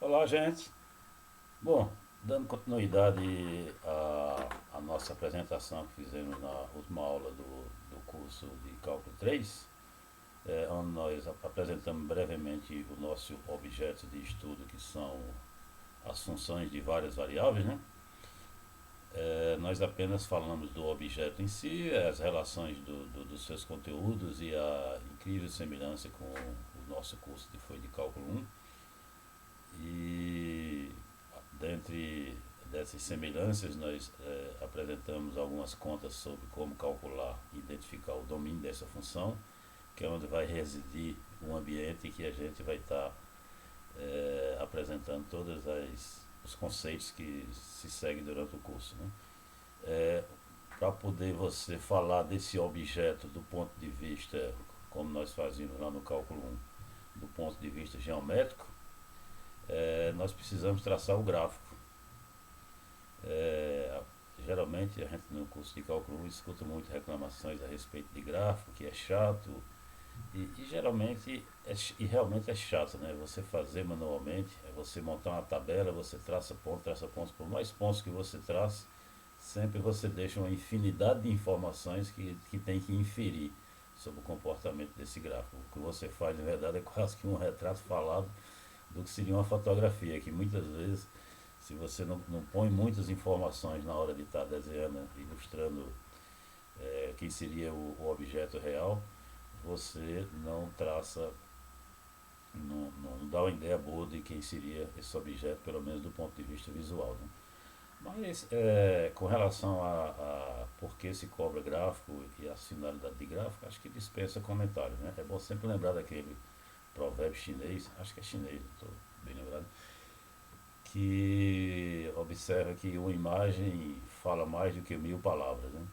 Olá, gente. Bom, dando continuidade à nossa apresentação que fizemos na última aula do curso de Cálculo 3, onde nós apresentamos brevemente o nosso objeto de estudo, que são as funções de várias variáveis, né? Nós apenas falamos do objeto em si, as relações dos seus conteúdos e a incrível semelhança com o nosso curso que foi de Cálculo 1. E dentre dessas semelhanças, nós apresentamos algumas contas sobre como calcular e identificar o domínio dessa função, que é onde vai residir o ambiente que a gente vai estar apresentando todos os conceitos que se seguem durante o curso, né? Para poder você falar desse objeto do ponto de vista, como nós fazíamos lá no cálculo 1, do ponto de vista geométrico, nós precisamos traçar o gráfico. É, Geralmente a gente no curso de cálculo 1 escuta muito reclamações a respeito de gráfico, que é chato, e geralmente e realmente é chato, né? Você fazer manualmente, é você montar uma tabela, você traça pontos, por mais pontos que você traça, sempre você deixa uma infinidade de informações que tem que inferir sobre o comportamento desse gráfico. O que você faz, na verdade, é quase que um retrato falado do que seria uma fotografia, que muitas vezes, se você não põe muitas informações na hora de estar desenhando, ilustrando quem seria o objeto real, você não traça, não dá uma ideia boa de quem seria esse objeto, pelo menos do ponto de vista visual, né? Mas com relação a por que se cobra gráfico e as finalidades de gráfico, acho que dispensa comentários, né? É bom sempre lembrar daquele provérbio chinês, acho que é chinês, não estou bem lembrado, que observa que uma imagem fala mais do que 1.000 palavras, né?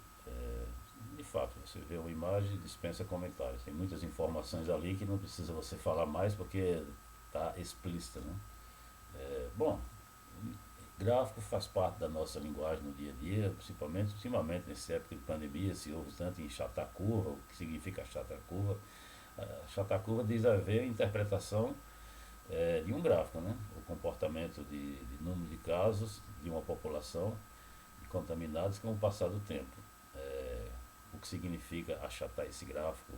De fato, você vê uma imagem, dispensa comentários. Tem muitas informações ali que não precisa você falar mais porque está explícita, né? Bom, gráfico faz parte da nossa linguagem no dia a dia, principalmente ultimamente nessa época de pandemia, se ouve tanto em achatar curva, o que significa achatar curva. Achatar curva diz haver a interpretação de um gráfico, né? O comportamento de número de casos de uma população de contaminados com o passar do tempo. O que significa achatar esse gráfico?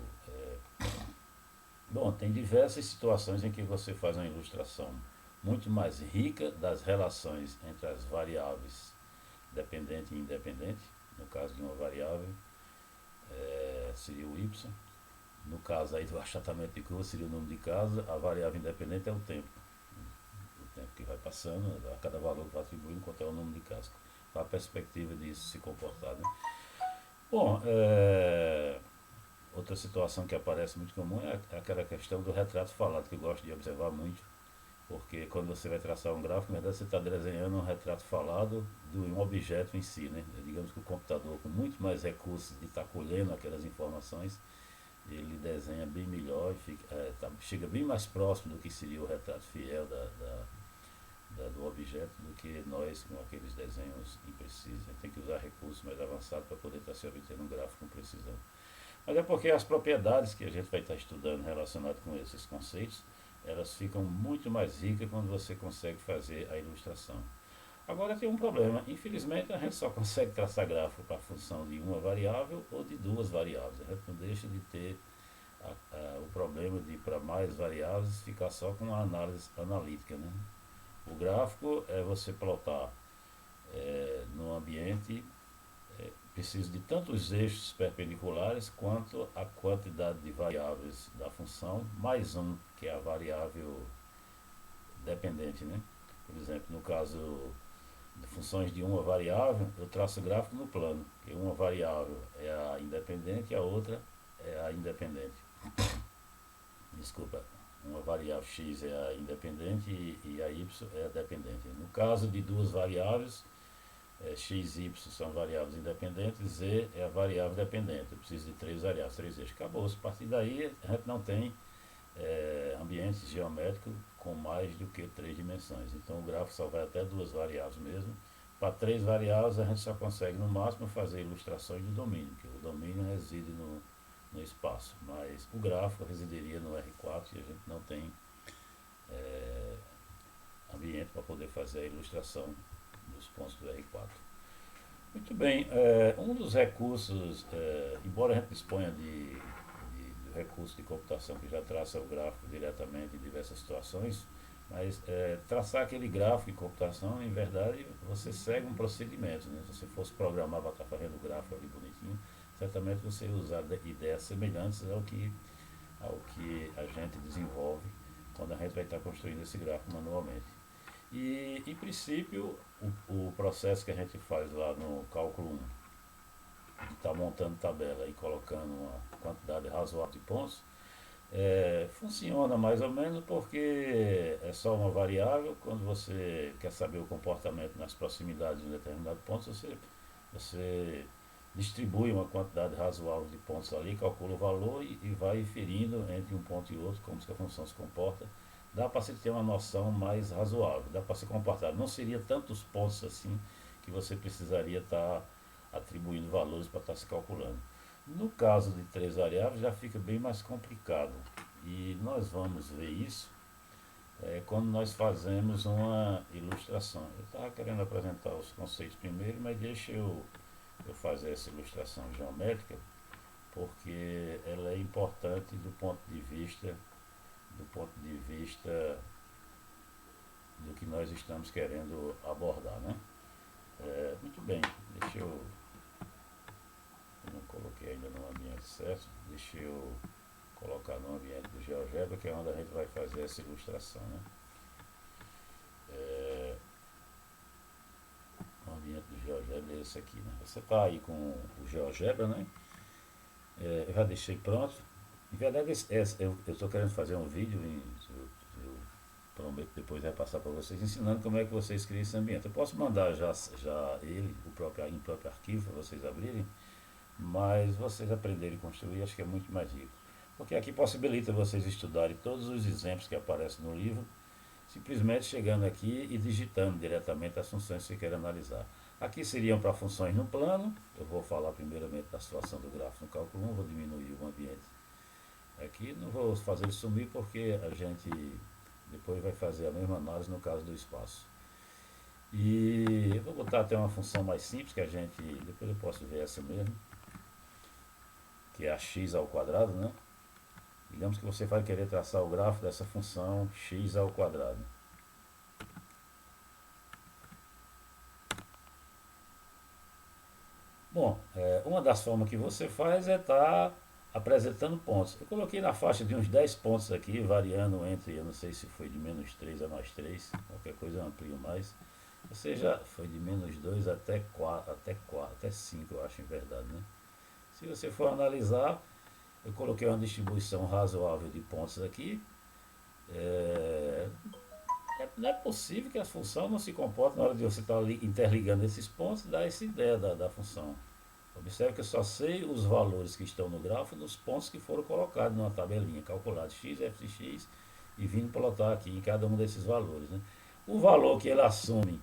Bom, tem diversas situações em que você faz uma ilustração muito mais rica das relações entre as variáveis dependente e independente. No caso de uma variável, seria o y. No caso aí do achatamento de curva, seria o número de casos. A variável independente é o tempo. O tempo que vai passando, a cada valor que vai atribuindo, quanto é o número de casos. Qual a perspectiva disso se comportar, né? Bom, outra situação que aparece muito comum é aquela questão do retrato falado, que eu gosto de observar muito, porque quando você vai traçar um gráfico, na verdade você está desenhando um retrato falado de um objeto em si, né? Digamos que o computador, com muito mais recursos de estar colhendo aquelas informações, ele desenha bem melhor e chega bem mais próximo do que seria o retrato fiel do objeto do que nós com aqueles desenhos imprecisos. A gente tem que usar recursos mais avançados para poder estar se obtendo um gráfico com precisão. Mas é porque as propriedades que a gente vai estar estudando relacionadas com esses conceitos, elas ficam muito mais ricas quando você consegue fazer a ilustração. Agora tem um problema, infelizmente a gente só consegue traçar gráfico para a função de uma variável ou de duas variáveis. A gente não deixa de ter o problema de para mais variáveis ficar só com a análise analítica, né? O gráfico é você plotar no ambiente, precisa de tanto os eixos perpendiculares quanto a quantidade de variáveis da função, mais um, que é a variável dependente, né? Por exemplo, no caso de funções de uma variável, eu traço o gráfico no plano, que uma variável é a independente e a outra é a independente. Desculpa, uma variável x é a independente e a y é a dependente. No caso de duas variáveis, x e y são variáveis independentes, z é a variável dependente. Eu preciso de três variáveis, três eixos. Acabou. A partir daí, a gente não tem ambientes geométricos com mais do que três dimensões. Então, o gráfico só vai até duas variáveis mesmo. Para três variáveis, a gente só consegue, no máximo, fazer ilustrações do domínio, que o domínio reside no espaço. Mas o gráfico residiria no R4 e a gente não tem diretamente para poder fazer a ilustração dos pontos do R4. Muito bem, um dos recursos, embora a gente disponha de recurso de computação que já traça o gráfico diretamente em diversas situações, mas traçar aquele gráfico em computação, em verdade, você segue um procedimento, né? Se você fosse programar para estar fazendo o gráfico ali bonitinho, certamente você ia usar ideias semelhantes ao que a gente desenvolve quando a gente vai estar construindo esse gráfico manualmente. E, em princípio, o processo que a gente faz lá no cálculo 1, de estar montando tabela e colocando uma quantidade razoável de pontos, funciona mais ou menos porque é só uma variável. Quando você quer saber o comportamento nas proximidades de um determinado ponto, você distribui uma quantidade razoável de pontos ali, calcula o valor e vai inferindo entre um ponto e outro como que a função se comporta. Dá para você ter uma noção mais razoável, dá para se comportar. Não seria tantos pontos assim que você precisaria estar atribuindo valores para estar se calculando. No caso de três variáveis já fica bem mais complicado. E nós vamos ver isso quando nós fazemos uma ilustração. Eu estava querendo apresentar os conceitos primeiro, mas deixa eu fazer essa ilustração geométrica, porque ela é importante do ponto de vista do que nós estamos querendo abordar, né? Muito bem, eu não coloquei ainda no ambiente certo, deixa eu colocar no ambiente do GeoGebra, que é onde a gente vai fazer essa ilustração, né? O ambiente do GeoGebra é esse aqui, né? Você está aí com o GeoGebra, né? Eu já deixei pronto. Em verdade, eu estou querendo fazer um vídeo, eu prometo depois repassar para vocês, ensinando como é que vocês criam esse ambiente. Eu posso mandar já ele, em próprio arquivo, para vocês abrirem, mas vocês aprenderem a construir, acho que é muito mais rico. Porque aqui possibilita vocês estudarem todos os exemplos que aparecem no livro, simplesmente chegando aqui e digitando diretamente as funções que você quer analisar. Aqui seriam para funções no plano. Eu vou falar primeiramente da situação do gráfico no cálculo 1, vou diminuir o ambiente aqui, não vou fazer ele sumir porque a gente depois vai fazer a mesma análise no caso do espaço. E eu vou botar até uma função mais simples que a gente, depois eu posso ver essa mesmo, que é a x ao quadrado, né? Digamos que você vai querer traçar o gráfico dessa função x ao quadrado. Bom, uma das formas que você faz é estar apresentando pontos. Eu coloquei na faixa de uns 10 pontos aqui, variando entre, eu não sei se foi de -3 a +3, qualquer coisa eu amplio mais. Ou seja, foi de -2 até 4, até 5, eu acho, em verdade, né? Se você for analisar, eu coloquei uma distribuição razoável de pontos aqui. Não é possível que a função não se comporte na hora de você estar interligando esses pontos, dá essa ideia da função. Observe que eu só sei os valores que estão no gráfico dos pontos que foram colocados numa tabelinha, calculado x, f de x, e vindo plotar aqui em cada um desses valores, né? O valor que ele assume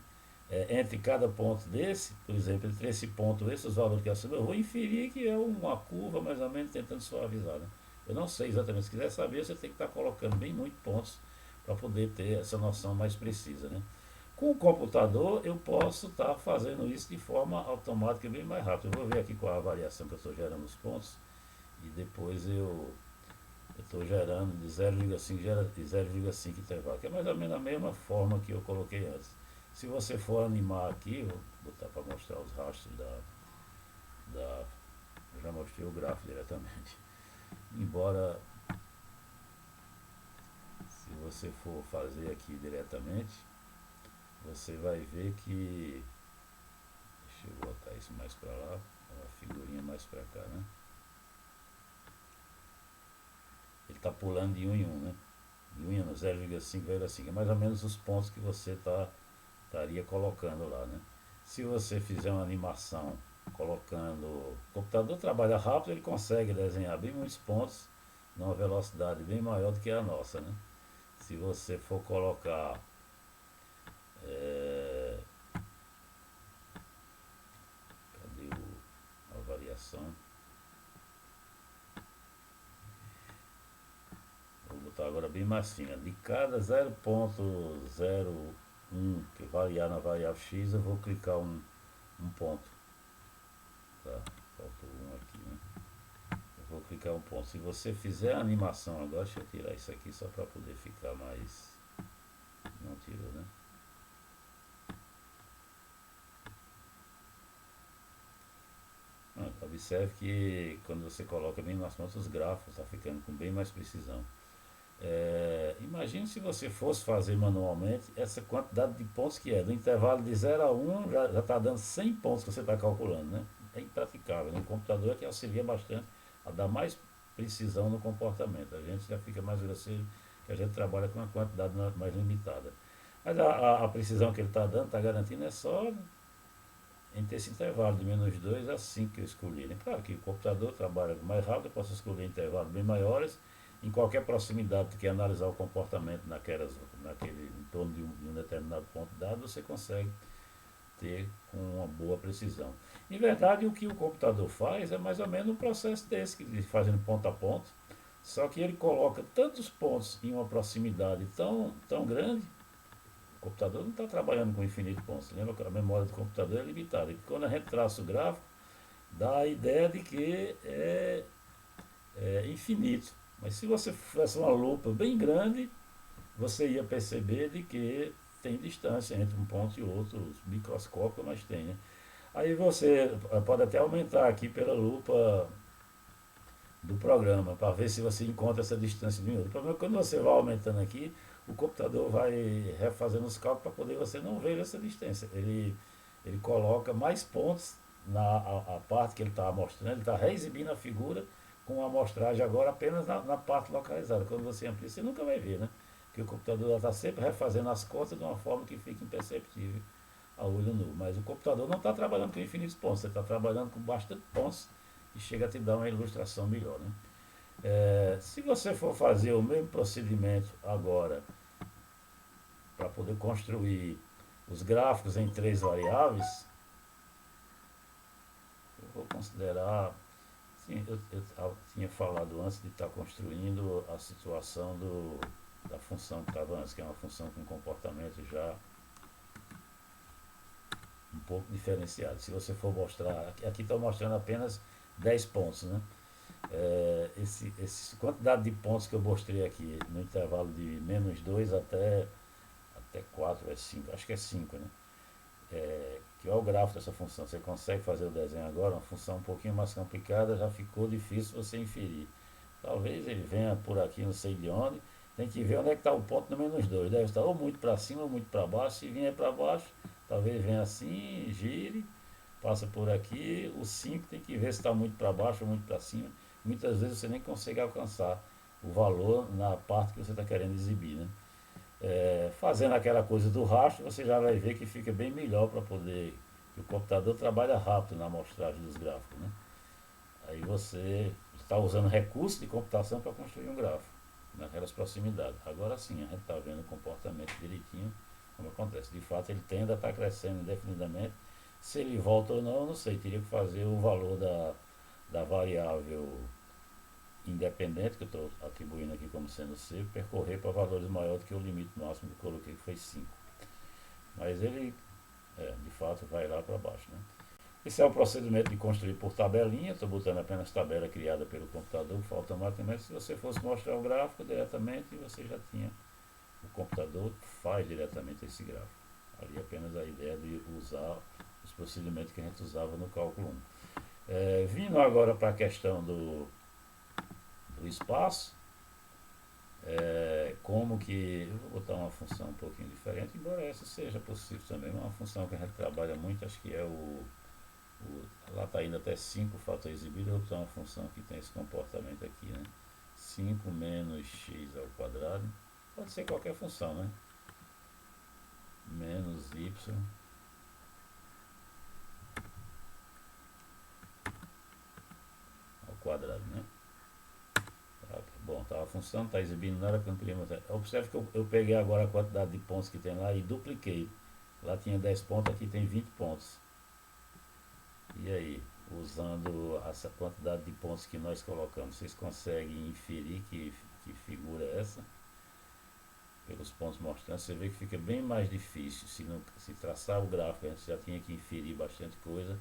entre cada ponto desse, por exemplo, entre esse ponto e esses valores que ele assume, eu vou inferir que é uma curva mais ou menos tentando suavizar, né? Eu não sei exatamente, se quiser saber, você tem que estar colocando bem muitos pontos para poder ter essa noção mais precisa, né? Com o computador eu posso estar fazendo isso de forma automática bem mais rápido. Eu vou ver aqui qual é a variação que eu estou gerando os pontos e depois eu estou gerando de 0,5 intervalo, que é mais ou menos a mesma forma que eu coloquei antes. Se você for animar aqui, vou botar para mostrar os rastros eu já mostrei o gráfico diretamente. Embora, se você for fazer aqui diretamente, você vai ver que, deixa eu botar isso mais para lá, uma figurinha mais para cá, né? Ele está pulando de 1 em 1, né? De 1 em 1, 0,5, 0,5. É mais ou menos os pontos que você estaria colocando lá, né? Se você fizer uma animação colocando... O computador trabalha rápido, ele consegue desenhar bem muitos pontos numa velocidade bem maior do que a nossa, né? Se você for colocar... cadê a variação? Vou botar agora bem mais fina. De cada 0,01 que variar na variável x, eu vou clicar um ponto. Tá, faltou um aqui, né? Eu vou clicar um ponto. Se você fizer a animação agora, deixa eu tirar isso aqui só para poder ficar mais... Não tirou, né? Observe que quando você coloca bem nas pontas, os gráficos está ficando com bem mais precisão. Imagine se você fosse fazer manualmente essa quantidade de pontos que é. Do intervalo de 0 a 1 já está dando 100 pontos que você está calculando, né? É impraticável. Né? O computador é que auxilia bastante a dar mais precisão no comportamento. A gente já fica mais grosseiro que a gente trabalha com uma quantidade mais limitada. Mas a precisão que ele está dando, está garantindo, é só entre esse intervalo de -2 a 5 que eu escolhi. Né? Claro que o computador trabalha mais rápido, eu posso escolher intervalos bem maiores. Em qualquer proximidade que quer analisar o comportamento em torno de um determinado ponto dado, você consegue ter com uma boa precisão. Em verdade, o que o computador faz é mais ou menos um processo desse, que ele fazendo ponto a ponto, só que ele coloca tantos pontos em uma proximidade tão grande. O computador não está trabalhando com infinitos pontos. Lembra que a memória do computador é limitada. E quando a gente traça o gráfico, dá a ideia de que é infinito. Mas se você fizesse uma lupa bem grande, você ia perceber de que tem distância entre um ponto e outro, microscópico, mas tem. Né? Aí você pode até aumentar aqui pela lupa do programa, para ver se você encontra essa distância de um outro. O problema é que quando você vai aumentando aqui, o computador vai refazendo os cálculos para poder você não ver essa distância. Ele coloca mais pontos a parte que ele está mostrando, ele está reexibindo a figura com a amostragem agora apenas na parte localizada. Quando você amplia, você nunca vai ver, né? Porque o computador está sempre refazendo as contas de uma forma que fica imperceptível a olho nu. Mas o computador não está trabalhando com infinitos pontos, ele está trabalhando com bastante pontos e chega a te dar uma ilustração melhor. Né? Se você for fazer o mesmo procedimento agora para poder construir os gráficos em 3 variáveis, eu vou considerar. Sim, eu tinha falado antes de estar construindo a situação da função que estava antes, que é uma função com comportamento já um pouco diferenciado. Se você for mostrar, aqui está mostrando apenas 10 pontos, né? Essa quantidade de pontos que eu mostrei aqui no intervalo de -2 até 4, 5, acho que é 5, né? Que é o gráfico dessa função. Você consegue fazer o desenho agora, uma função um pouquinho mais complicada, já ficou difícil você inferir. Talvez ele venha por aqui, não sei de onde. Tem que ver onde é que está o ponto no -2. Deve estar ou muito para cima ou muito para baixo. Se vier para baixo, talvez venha assim, gire, passa por aqui. O 5 tem que ver se está muito para baixo ou muito para cima. Muitas vezes você nem consegue alcançar o valor na parte que você está querendo exibir. Né? Fazendo aquela coisa do rastro, você já vai ver que fica bem melhor para poder. Que o computador trabalha rápido na amostragem dos gráficos. Né? Aí você está usando recursos de computação para construir um gráfico naquelas proximidades. Agora sim, a gente está vendo o comportamento direitinho, como acontece. De fato, ele tende a estar crescendo indefinidamente. Se ele volta ou não, eu não sei. Teria que fazer o valor da variável independente, que eu estou atribuindo aqui como sendo C, percorrer para valores maiores do que o limite máximo que eu coloquei, que foi 5. Mas ele, de fato, vai lá para baixo. Né? Esse é o procedimento de construir por tabelinha. Estou botando apenas tabela criada pelo computador, automaticamente. Se você fosse mostrar o gráfico diretamente, você já tinha. O computador faz diretamente esse gráfico. Ali apenas a ideia de usar os procedimentos que a gente usava no cálculo 1. Vindo agora para a questão do espaço, como que. Eu vou botar uma função um pouquinho diferente, embora essa seja possível também. Uma função que a gente trabalha muito, acho que é lá está indo até 5 fator exibido. Eu vou botar uma função que tem esse comportamento aqui, né? 5 menos x ao quadrado. Pode ser qualquer função, né? Menos y ao quadrado, né? Bom, tá, a função está exibindo nada que eu não queria mostrar. Observe que eu peguei agora a quantidade de pontos que tem lá e dupliquei. Lá tinha 10 pontos, aqui tem 20 pontos. E aí, usando essa quantidade de pontos que nós colocamos, vocês conseguem inferir que figura é essa? os pontos mostrando, você vê que fica bem mais difícil. Se traçar o gráfico, a gente já tinha que inferir bastante coisa.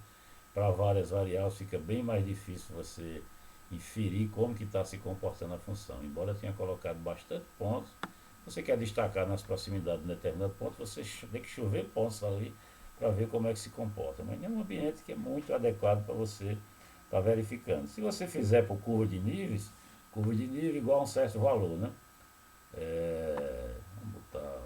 Para várias variáveis fica bem mais difícil você inferir como que está se comportando a função. Embora eu tenha colocado bastante pontos, você quer destacar nas proximidades de um determinado ponto, você tem que chover pontos ali para ver como é que se comporta. Mas é um ambiente que é muito adequado para você estar verificando. Se você fizer por curva de nível igual a um certo valor, né? Vamos botar,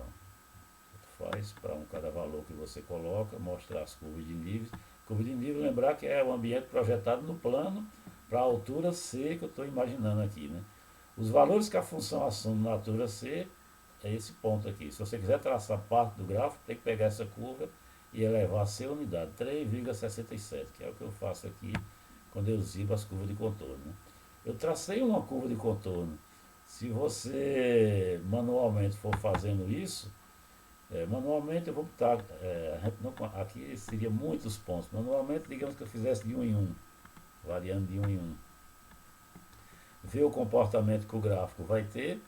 faz para cada valor que você coloca, mostrar as curvas de níveis. Curva de nível, lembrar que é o ambiente projetado no plano para a altura C que eu estou imaginando aqui, né? Os valores que a função assume na altura C é esse ponto aqui. Se você quiser traçar parte do gráfico, tem que pegar essa curva e elevar a C unidade, 3,67, que é o que eu faço aqui quando eu exibo as curvas de contorno, né? Eu tracei uma curva de contorno. Se você manualmente for fazendo isso, manualmente eu vou botar, aqui seria muitos pontos. Manualmente, digamos que eu fizesse de um em um, variando de um em um. Ver o comportamento que o gráfico vai ter,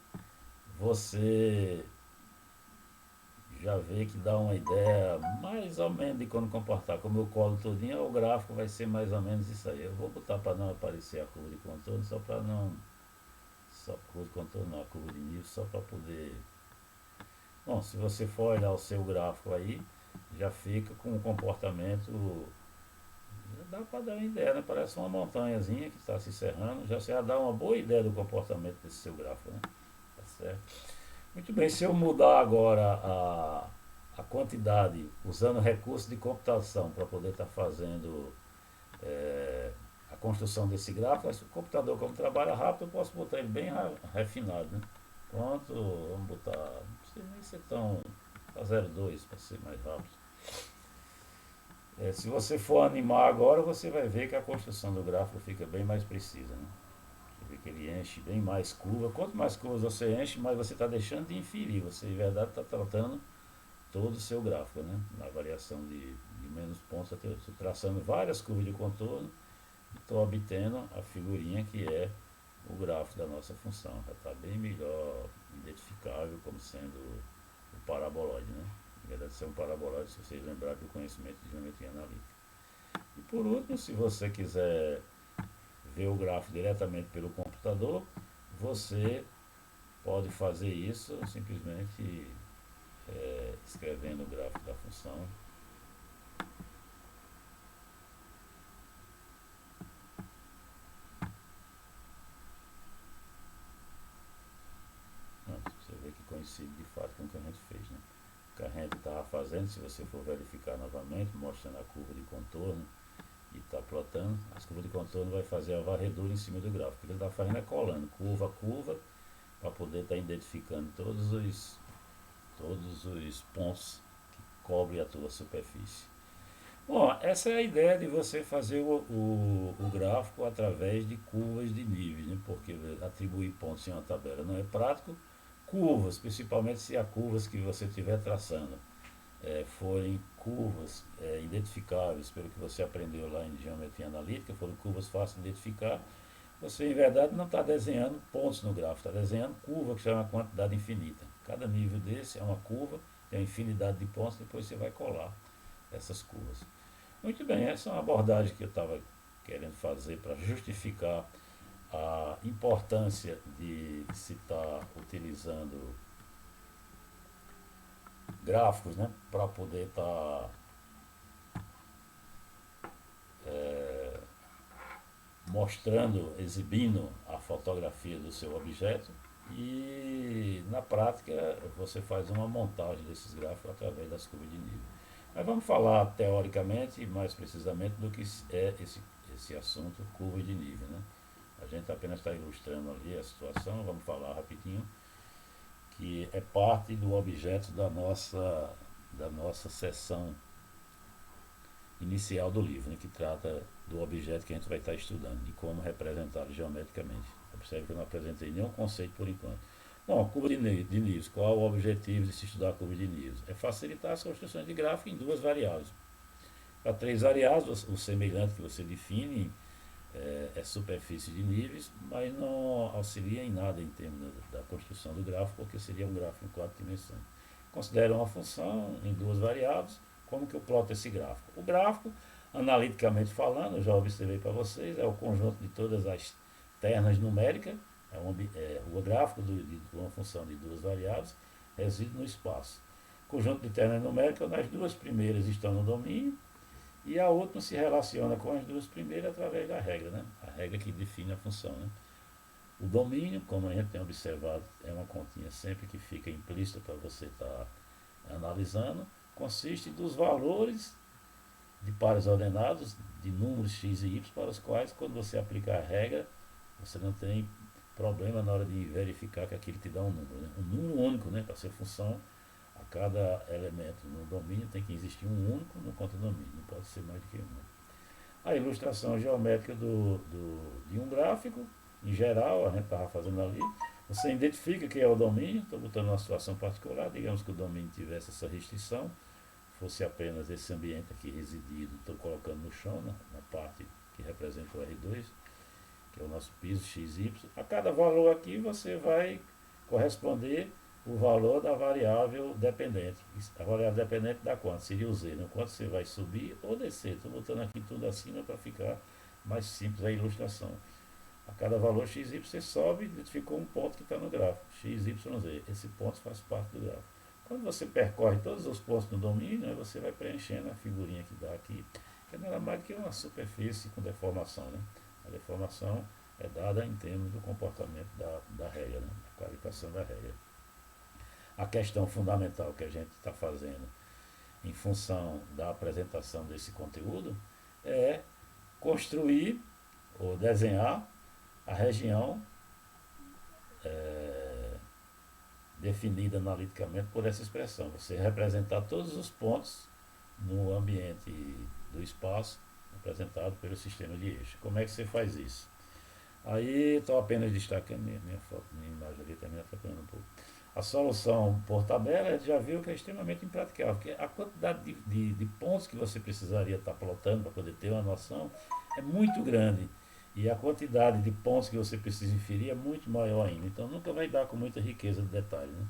você já vê que dá uma ideia mais ou menos de como comportar. Como eu colo tudinho, o gráfico vai ser mais ou menos isso aí. Eu vou botar para não aparecer a curva de contorno, só para não... Só curva de contorno não, a curva de nível, só para poder... Bom, se você for olhar o seu gráfico aí, já fica com um comportamento... Já dá para dar uma ideia, né? Parece uma montanhazinha que está se encerrando. Já você já dá uma boa ideia do comportamento desse seu gráfico, né? Tá certo? Muito bem, se eu mudar agora a quantidade, usando recursos de computação para poder estar fazendo a construção desse gráfico, o computador, como trabalha rápido, eu posso botar ele bem refinado, né? Pronto, vamos botar, não precisa nem ser tão, a 0,2 para ser mais rápido. Se você for animar agora, você vai ver que a construção do gráfico fica bem mais precisa, né? Você vê que ele enche bem mais curva. Quanto mais curvas você enche, mais você está deixando de inferir. Você, em verdade, está tratando todo o seu gráfico, né? Na variação de menos pontos, eu estou traçando várias curvas de contorno e estou obtendo a figurinha que é o gráfico da nossa função. Já está bem melhor identificável como sendo o paraboloide, né? Na verdade, ser um paraboloide, se vocês lembrarem do conhecimento de geometria analítica. E por último, se você quiser ver o gráfico diretamente pelo computador, você pode fazer isso simplesmente escrevendo o gráfico da função. Você vê que coincide de fato com o que a gente fez, né? O que a gente estava fazendo, se você for verificar novamente, mostrando a curva de contorno e está plotando, as curvas de contorno vai fazer a varredura em cima do gráfico. O que ele está fazendo é colando curva a curva para poder estar identificando todos os pontos que cobrem a tua superfície. Bom, essa é a ideia de você fazer o gráfico através de curvas de níveis, né? Porque atribuir pontos em uma tabela não é prático. Curvas, principalmente se há curvas que você estiver traçando forem curvas identificáveis pelo que você aprendeu lá em geometria analítica, foram curvas fáceis de identificar, você em verdade não está desenhando pontos no gráfico, está desenhando curva, que chama uma quantidade infinita. Cada nível desse é uma curva, tem uma infinidade de pontos, depois você vai colar essas curvas. Muito bem, essa é uma abordagem que eu estava querendo fazer para justificar a importância de se estar utilizando gráficos, né, para poder estar mostrando, exibindo a fotografia do seu objeto e na prática você faz uma montagem desses gráficos através das curvas de nível. Mas vamos falar teoricamente e mais precisamente do que é esse assunto, curva de nível, né? A gente apenas está ilustrando ali a situação, vamos falar rapidinho, que é parte do objeto da nossa seção inicial do livro, né, que trata do objeto que a gente vai estar estudando e como representá-lo geometricamente. Observe que eu não apresentei nenhum conceito por enquanto. Bom, curva de níveis. Qual o objetivo de se estudar a curva de níveis? É facilitar as construções de gráfico em duas variáveis. Para três variáveis, o semelhante que você define é superfície de níveis, mas não auxilia em nada em termos da construção do gráfico, porque seria um gráfico em 4 dimensões. Considera uma função em 2 variáveis. Como que eu ploto esse gráfico? O gráfico, analiticamente falando, eu já observei para vocês, é o conjunto de todas as ternas numéricas, o gráfico de uma função de 2 variáveis reside no espaço. O conjunto de ternas numéricas, as 2 primeiras estão no domínio, e a última se relaciona com as 2 primeiras através da regra, né? A regra que define a função, né? O domínio, como a gente tem observado, é uma continha sempre que fica implícita para você estar analisando, consiste dos valores de pares ordenados, de números x e y, para os quais, quando você aplica a regra, você não tem problema na hora de verificar que aquilo te dá um número. Né? Um número único, né? Para ser função, a cada elemento no domínio tem que existir um único no contradomínio, não pode ser mais do que um. A ilustração geométrica de um gráfico, em geral, a gente estava fazendo ali, você identifica que é o domínio, estou botando uma situação particular, digamos que o domínio tivesse essa restrição, fosse apenas esse ambiente aqui residido, estou colocando no chão, na parte que representa o R2, que é o nosso piso XY. A cada valor aqui você vai corresponder o valor da variável dependente. A variável dependente dá quanto? Seria o Z, né? Quanto você vai subir ou descer. Estou botando aqui tudo acima para ficar mais simples a ilustração. A cada valor XY você sobe, identificou um ponto que está no gráfico, XYZ. Esse ponto faz parte do gráfico. Quando você percorre todos os pontos no domínio, aí você vai preenchendo a figurinha que dá aqui, que é nada mais do que uma superfície com deformação. Né? A deformação é dada em termos do comportamento da regra, né? A qualificação da regra. A questão fundamental que a gente está fazendo em função da apresentação desse conteúdo é construir ou desenhar a região definida analiticamente por essa expressão. Você representar todos os pontos no ambiente do espaço representado pelo sistema de eixo. Como é que você faz isso? Aí estou apenas destacando minha foto, minha imagem ali também atrapalhando um pouco. A solução por tabela, a gente já viu que é extremamente impraticável, porque a quantidade de pontos que você precisaria estar plotando para poder ter uma noção é muito grande. E a quantidade de pontos que você precisa inferir é muito maior ainda. Então nunca vai dar com muita riqueza de detalhe. Né?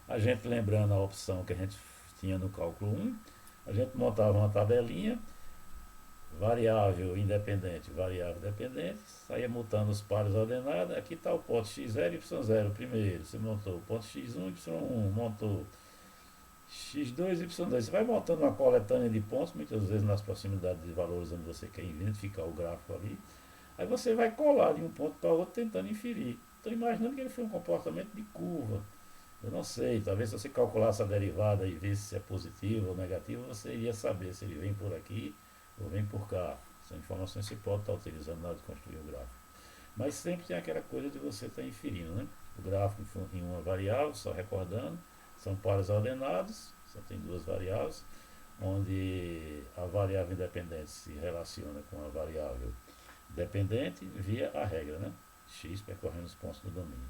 A gente lembrando a opção que a gente tinha no cálculo 1, a gente montava uma tabelinha, variável independente, variável dependente, saía mutando os pares ordenados, aqui está o ponto x0 e y0 primeiro, você montou o ponto x1, y1, montou x2 e y2, você vai montando uma coletânea de pontos, muitas vezes nas proximidades de valores onde você quer identificar o gráfico ali, aí você vai colar de um ponto para outro tentando inferir. Estou imaginando que ele foi um comportamento de curva, eu não sei, talvez se você calculasse a derivada e visse se é positivo ou negativo, você iria saber se ele vem por aqui ou vem por cá. São informações que você pode estar utilizando na hora de construir o gráfico. Mas sempre tem aquela coisa de você estar inferindo. Né? O gráfico em uma variável, só recordando, são pares ordenados, só tem 2 variáveis, onde a variável independente se relaciona com a variável dependente via a regra, né? X percorrendo os pontos do domínio.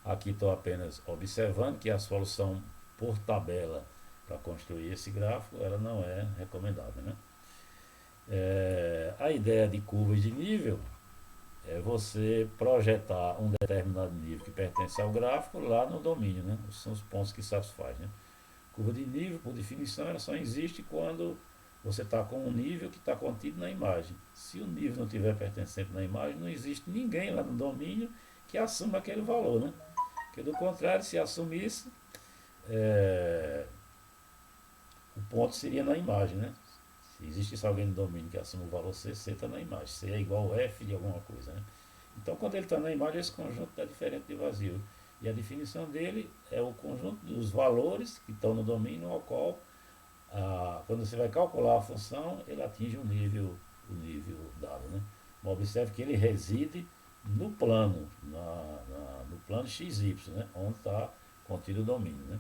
Aqui estou apenas observando que a solução por tabela para construir esse gráfico, ela não é recomendável. Né? A ideia de curvas de nível é você projetar um determinado nível que pertence ao gráfico lá no domínio. Né? Esses são os pontos que satisfaz. Né? Curva de nível, por definição, ela só existe quando você está com um nível que está contido na imagem. Se o nível não estiver pertencente na imagem, não existe ninguém lá no domínio que assuma aquele valor. Né? Porque do contrário, se assumisse, o ponto seria na imagem, né? Se existe alguém no domínio que assume o valor C, C está na imagem. C é igual a F de alguma coisa, né? Então, quando ele está na imagem, esse conjunto está diferente de vazio. E a definição dele é o conjunto dos valores que estão no domínio ao qual, quando você vai calcular a função, ele atinge o nível dado, né? Mas observe que ele reside no plano, no plano XY, né? Onde está contido o domínio, né?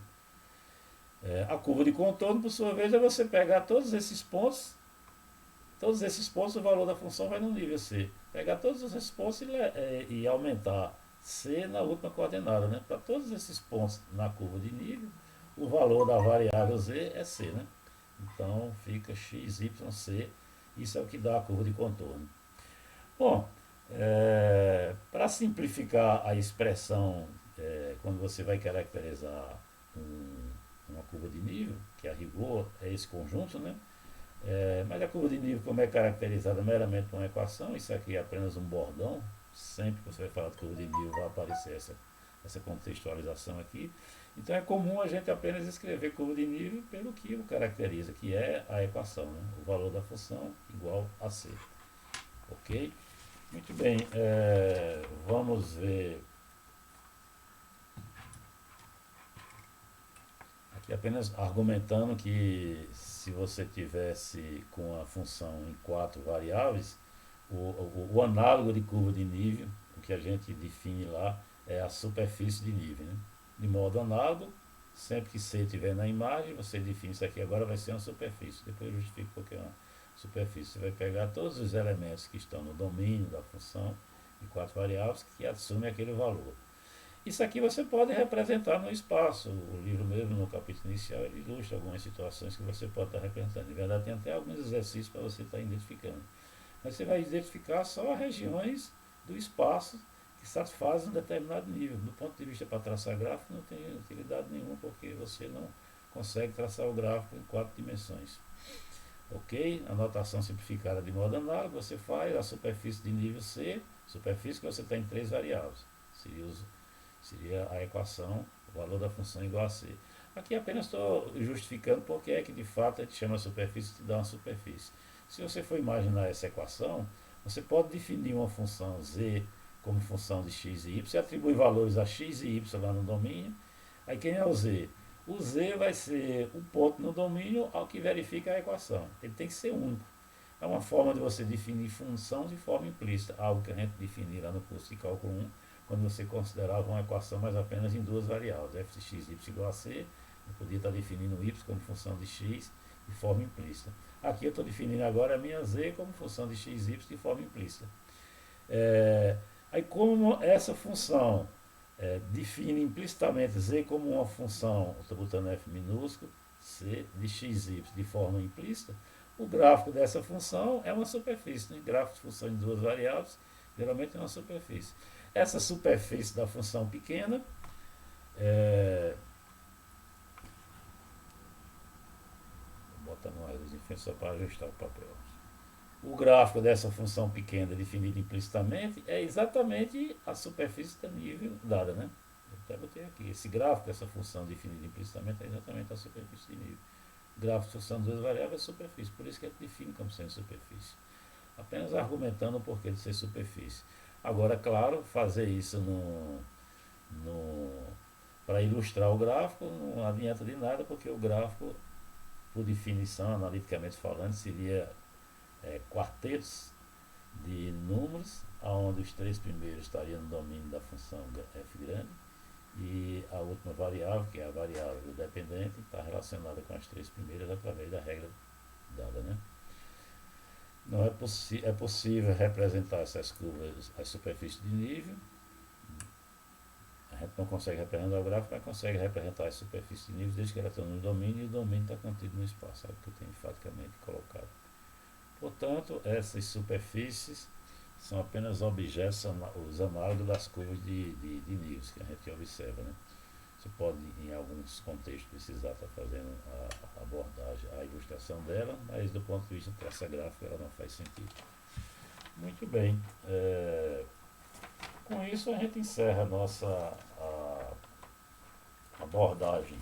A curva de contorno, por sua vez, é você pegar todos esses pontos, o valor da função vai no nível C. Pegar todos esses pontos e aumentar C na última coordenada. Né? Para todos esses pontos na curva de nível, o valor da variável Z é C. Né? Então fica XYC, isso é o que dá a curva de contorno. Bom, para simplificar a expressão, quando você vai caracterizar uma curva de nível, que a rigor é esse conjunto, né? Mas a curva de nível, como é caracterizada meramente por uma equação, isso aqui é apenas um bordão. Sempre que você vai falar de curva de nível, vai aparecer essa contextualização aqui. Então é comum a gente apenas escrever curva de nível pelo que o caracteriza, que é a equação, né? O valor da função igual a c. Ok? Muito bem, vamos ver aqui apenas argumentando que se você tivesse com a função em quatro variáveis, o análogo de curva de nível, o que a gente define lá, é a superfície de nível. Né? De modo análogo, sempre que C estiver na imagem, você define isso aqui agora vai ser uma superfície. Depois eu justifico porque é uma superfície. Você vai pegar todos os elementos que estão no domínio da função de quatro variáveis que assumem aquele valor. Isso aqui você pode representar no espaço. O livro mesmo, no capítulo inicial, ele ilustra algumas situações que você pode estar representando. De verdade, tem até alguns exercícios para você estar identificando. Mas você vai identificar só regiões do espaço que satisfazem um determinado nível. Do ponto de vista para traçar gráfico, não tem utilidade nenhuma, porque você não consegue traçar o gráfico em quatro dimensões. Ok? A notação simplificada de modo análogo, você faz a superfície de nível C, superfície que você tem em três variáveis. Seria a equação, o valor da função igual a C. Aqui apenas estou justificando porque é que de fato a gente chama a superfície de dar uma superfície. Se você for imaginar essa equação, você pode definir uma função z como função de x e y, atribui valores a x e y lá no domínio. Aí quem é o z? O z vai ser o ponto no domínio ao que verifica a equação. Ele tem que ser único. É uma forma de você definir função de forma implícita, algo que a gente definiu lá no curso de cálculo 1, quando você considerava uma equação mais apenas em duas variáveis, f de x, y igual a c, eu podia estar definindo y como função de x de forma implícita. Aqui eu estou definindo agora a minha z como função de x, y de forma implícita. Aí como essa função define implicitamente z como uma função, estou botando f minúsculo, c de x, y de forma implícita, o gráfico dessa função é uma superfície. Né? Gráfico de função de duas variáveis geralmente é uma superfície. Essa superfície da função pequena vou botar uma luzinha só para ajustar o papel. O gráfico dessa função pequena definida implicitamente é exatamente a superfície do nível dada, né? Eu até botei aqui. Esse gráfico dessa função definida implicitamente é exatamente a superfície de nível. O gráfico de função de duas variáveis é superfície, por isso que a gente define como sendo superfície. Apenas argumentando o porquê de ser superfície. Agora, claro, fazer isso para ilustrar o gráfico não adianta de nada, porque o gráfico, por definição, analiticamente falando, seria quartetos de números, onde os três primeiros estariam no domínio da função f grande, e a última variável, que é a variável dependente, está relacionada com as três primeiras através da regra dada. Né? Não é possível representar essas curvas, as superfícies de nível. A gente não consegue representar o gráfico, mas consegue representar as superfícies de nível desde que elas estão no domínio e o domínio está contido no espaço, algo que eu tenho enfaticamente colocado. Portanto, essas superfícies são apenas objetos, os análogos das curvas de níveis que a gente observa. Né? Você pode, em alguns contextos, precisar estar fazendo a abordagem, a ilustração dela, mas do ponto de vista de traça gráfica ela não faz sentido. Muito bem. Com isso a gente encerra a nossa abordagem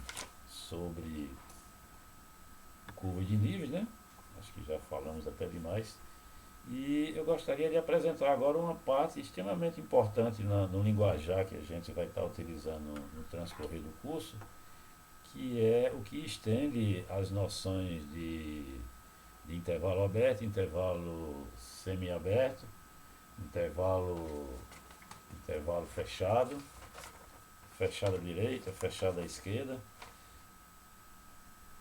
sobre curva de níveis, né? Acho que já falamos até demais. E eu gostaria de apresentar agora uma parte extremamente importante no linguajar que a gente vai estar utilizando no transcorrer do curso, que é o que estende as noções de intervalo aberto, intervalo semiaberto, intervalo fechado, fechado à direita, fechado à esquerda,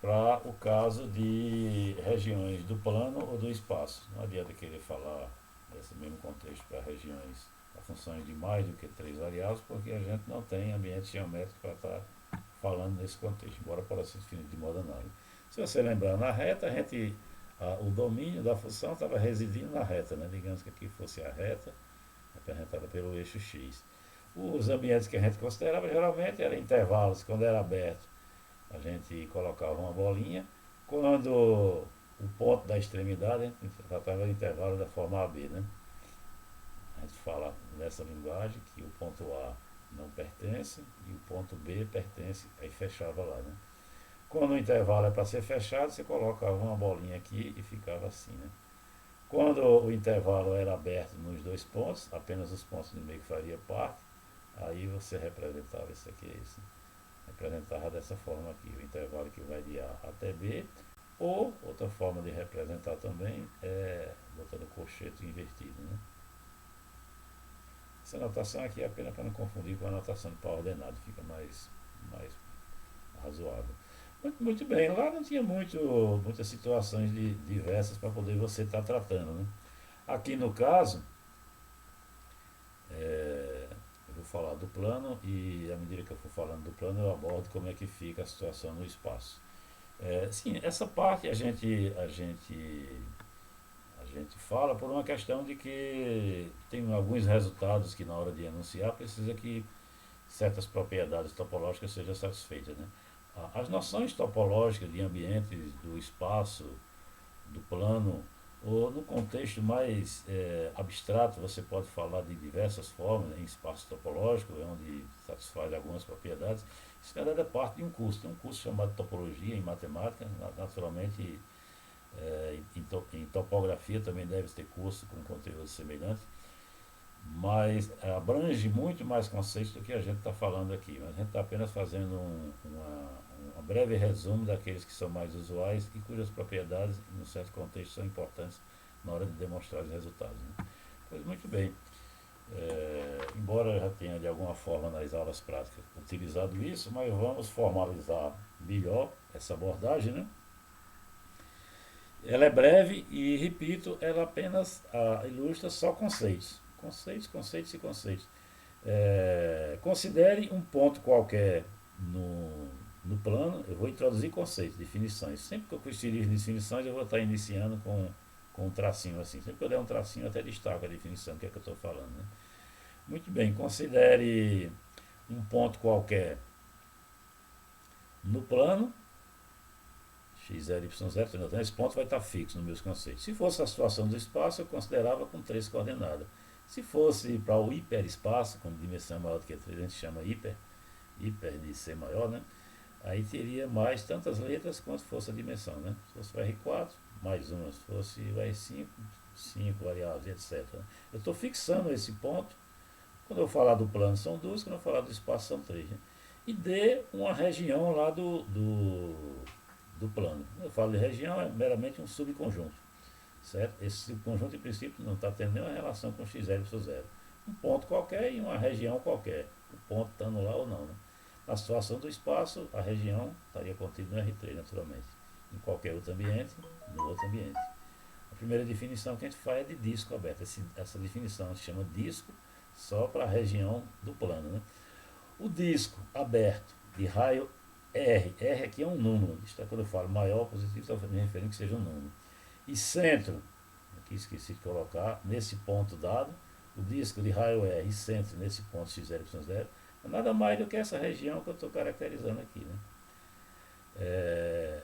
para o caso de regiões do plano ou do espaço. Não adianta querer falar desse mesmo contexto para regiões, para funções de mais do que três variáveis, porque a gente não tem ambiente geométrico para estar falando nesse contexto, embora possa ser definido de modo análogo. Se você lembrar, na reta a gente O domínio da função estava residindo na reta, né? Digamos que aqui fosse a reta, representada pelo eixo x. Os ambientes que a gente considerava geralmente eram intervalos. Quando era aberto, a gente colocava uma bolinha. Quando o ponto da extremidade, a gente tratava de intervalo da forma AB, né? A gente fala nessa linguagem que o ponto A não pertence e o ponto B pertence, aí fechava lá, né? Quando o intervalo é para ser fechado, você colocava uma bolinha aqui e ficava assim, né? Quando o intervalo era aberto nos dois pontos, apenas os pontos do meio que faria parte, aí você representava isso aqui, isso. Representava dessa forma aqui, o intervalo que vai de A até B, ou outra forma de representar também é botando o colchete invertido, né? Essa notação aqui é apenas para não confundir com a notação de pau ordenado, fica mais razoável. Muito bem, lá não tinha muitas situações diversas para poder você estar tratando, né? Aqui no caso, eu vou falar do plano e à medida que eu for falando do plano eu abordo como é que fica a situação no espaço. Sim, essa parte a gente fala por uma questão de que tem alguns resultados que na hora de enunciar precisa que certas propriedades topológicas sejam satisfeitas, né? As noções topológicas de ambientes, do espaço, do plano, ou no contexto mais abstrato, você pode falar de diversas formas, né, em espaço topológico, onde satisfaz algumas propriedades. Isso na verdade é parte de um curso. Tem um curso chamado Topologia em Matemática, naturalmente em topografia também deve ter curso com conteúdo semelhante, mas abrange muito mais conceitos do que a gente está falando aqui. Mas a gente está apenas fazendo uma breve resumo daqueles que são mais usuais e cujas propriedades, em um certo contexto, são importantes na hora de demonstrar os resultados, né? Pois muito bem. Embora eu já tenha de alguma forma nas aulas práticas utilizado isso, mas vamos formalizar melhor essa abordagem, né? Ela é breve e, repito, ela apenas ilustra só conceitos. Conceitos, conceitos e conceitos. Considere um ponto qualquer no plano, eu vou introduzir conceitos, definições. Sempre que eu construir definições, eu vou estar iniciando com um tracinho assim. Sempre que eu der um tracinho, eu até destaco a definição, que é que eu estou falando, né? Muito bem, considere um ponto qualquer no plano, x0, y0, então esse ponto vai estar fixo nos meus conceitos. Se fosse a situação do espaço, eu considerava com 3 coordenadas. Se fosse para o hiperespaço, com dimensão maior do que 3, a gente chama hiper de C maior, né? Aí teria mais tantas letras quanto fosse a dimensão, né? Se fosse o R4, mais uma. Se fosse o R5, 5 variáveis, etc. Eu estou fixando esse ponto. Quando eu falar do plano são duas, quando eu falar do espaço são três, né? E dê uma região lá do plano. Quando eu falo de região, é meramente um subconjunto, certo? Esse subconjunto, em princípio, não está tendo nenhuma relação com x0 e y0. Um ponto qualquer e uma região qualquer. O ponto estando lá ou não, né? Na situação do espaço, a região estaria contida no R3, naturalmente. Em qualquer outro ambiente, no outro ambiente. A primeira definição que a gente faz é de disco aberto. Essa definição se chama disco só para a região do plano, né? O disco aberto de raio R aqui é um número. Isto é quando eu falo maior positivo, estou me referindo que seja um número. E centro, aqui esqueci de colocar, nesse ponto dado, o disco de raio R e centro nesse ponto x0, y0, é nada mais do que essa região que eu estou caracterizando aqui, né? É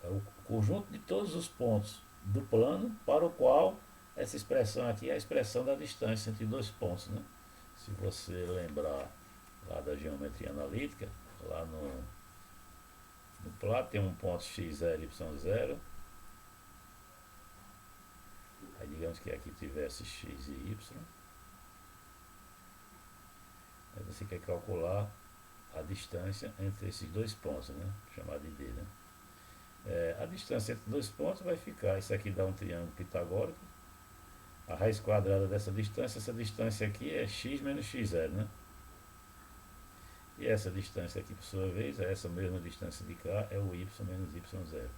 o conjunto de todos os pontos do plano para o qual essa expressão aqui é a expressão da distância entre dois pontos, né? Se você lembrar lá da geometria analítica, lá no plano tem um ponto x0, y0. Aí digamos que aqui tivesse x e y. Aí você quer calcular a distância entre esses dois pontos, né? Chamado de D, né? A distância entre dois pontos vai ficar, isso aqui dá um triângulo pitagórico. A raiz quadrada dessa distância, essa distância aqui é x menos x0, né? E essa distância aqui, por sua vez, é essa mesma distância de cá, é o y menos y0.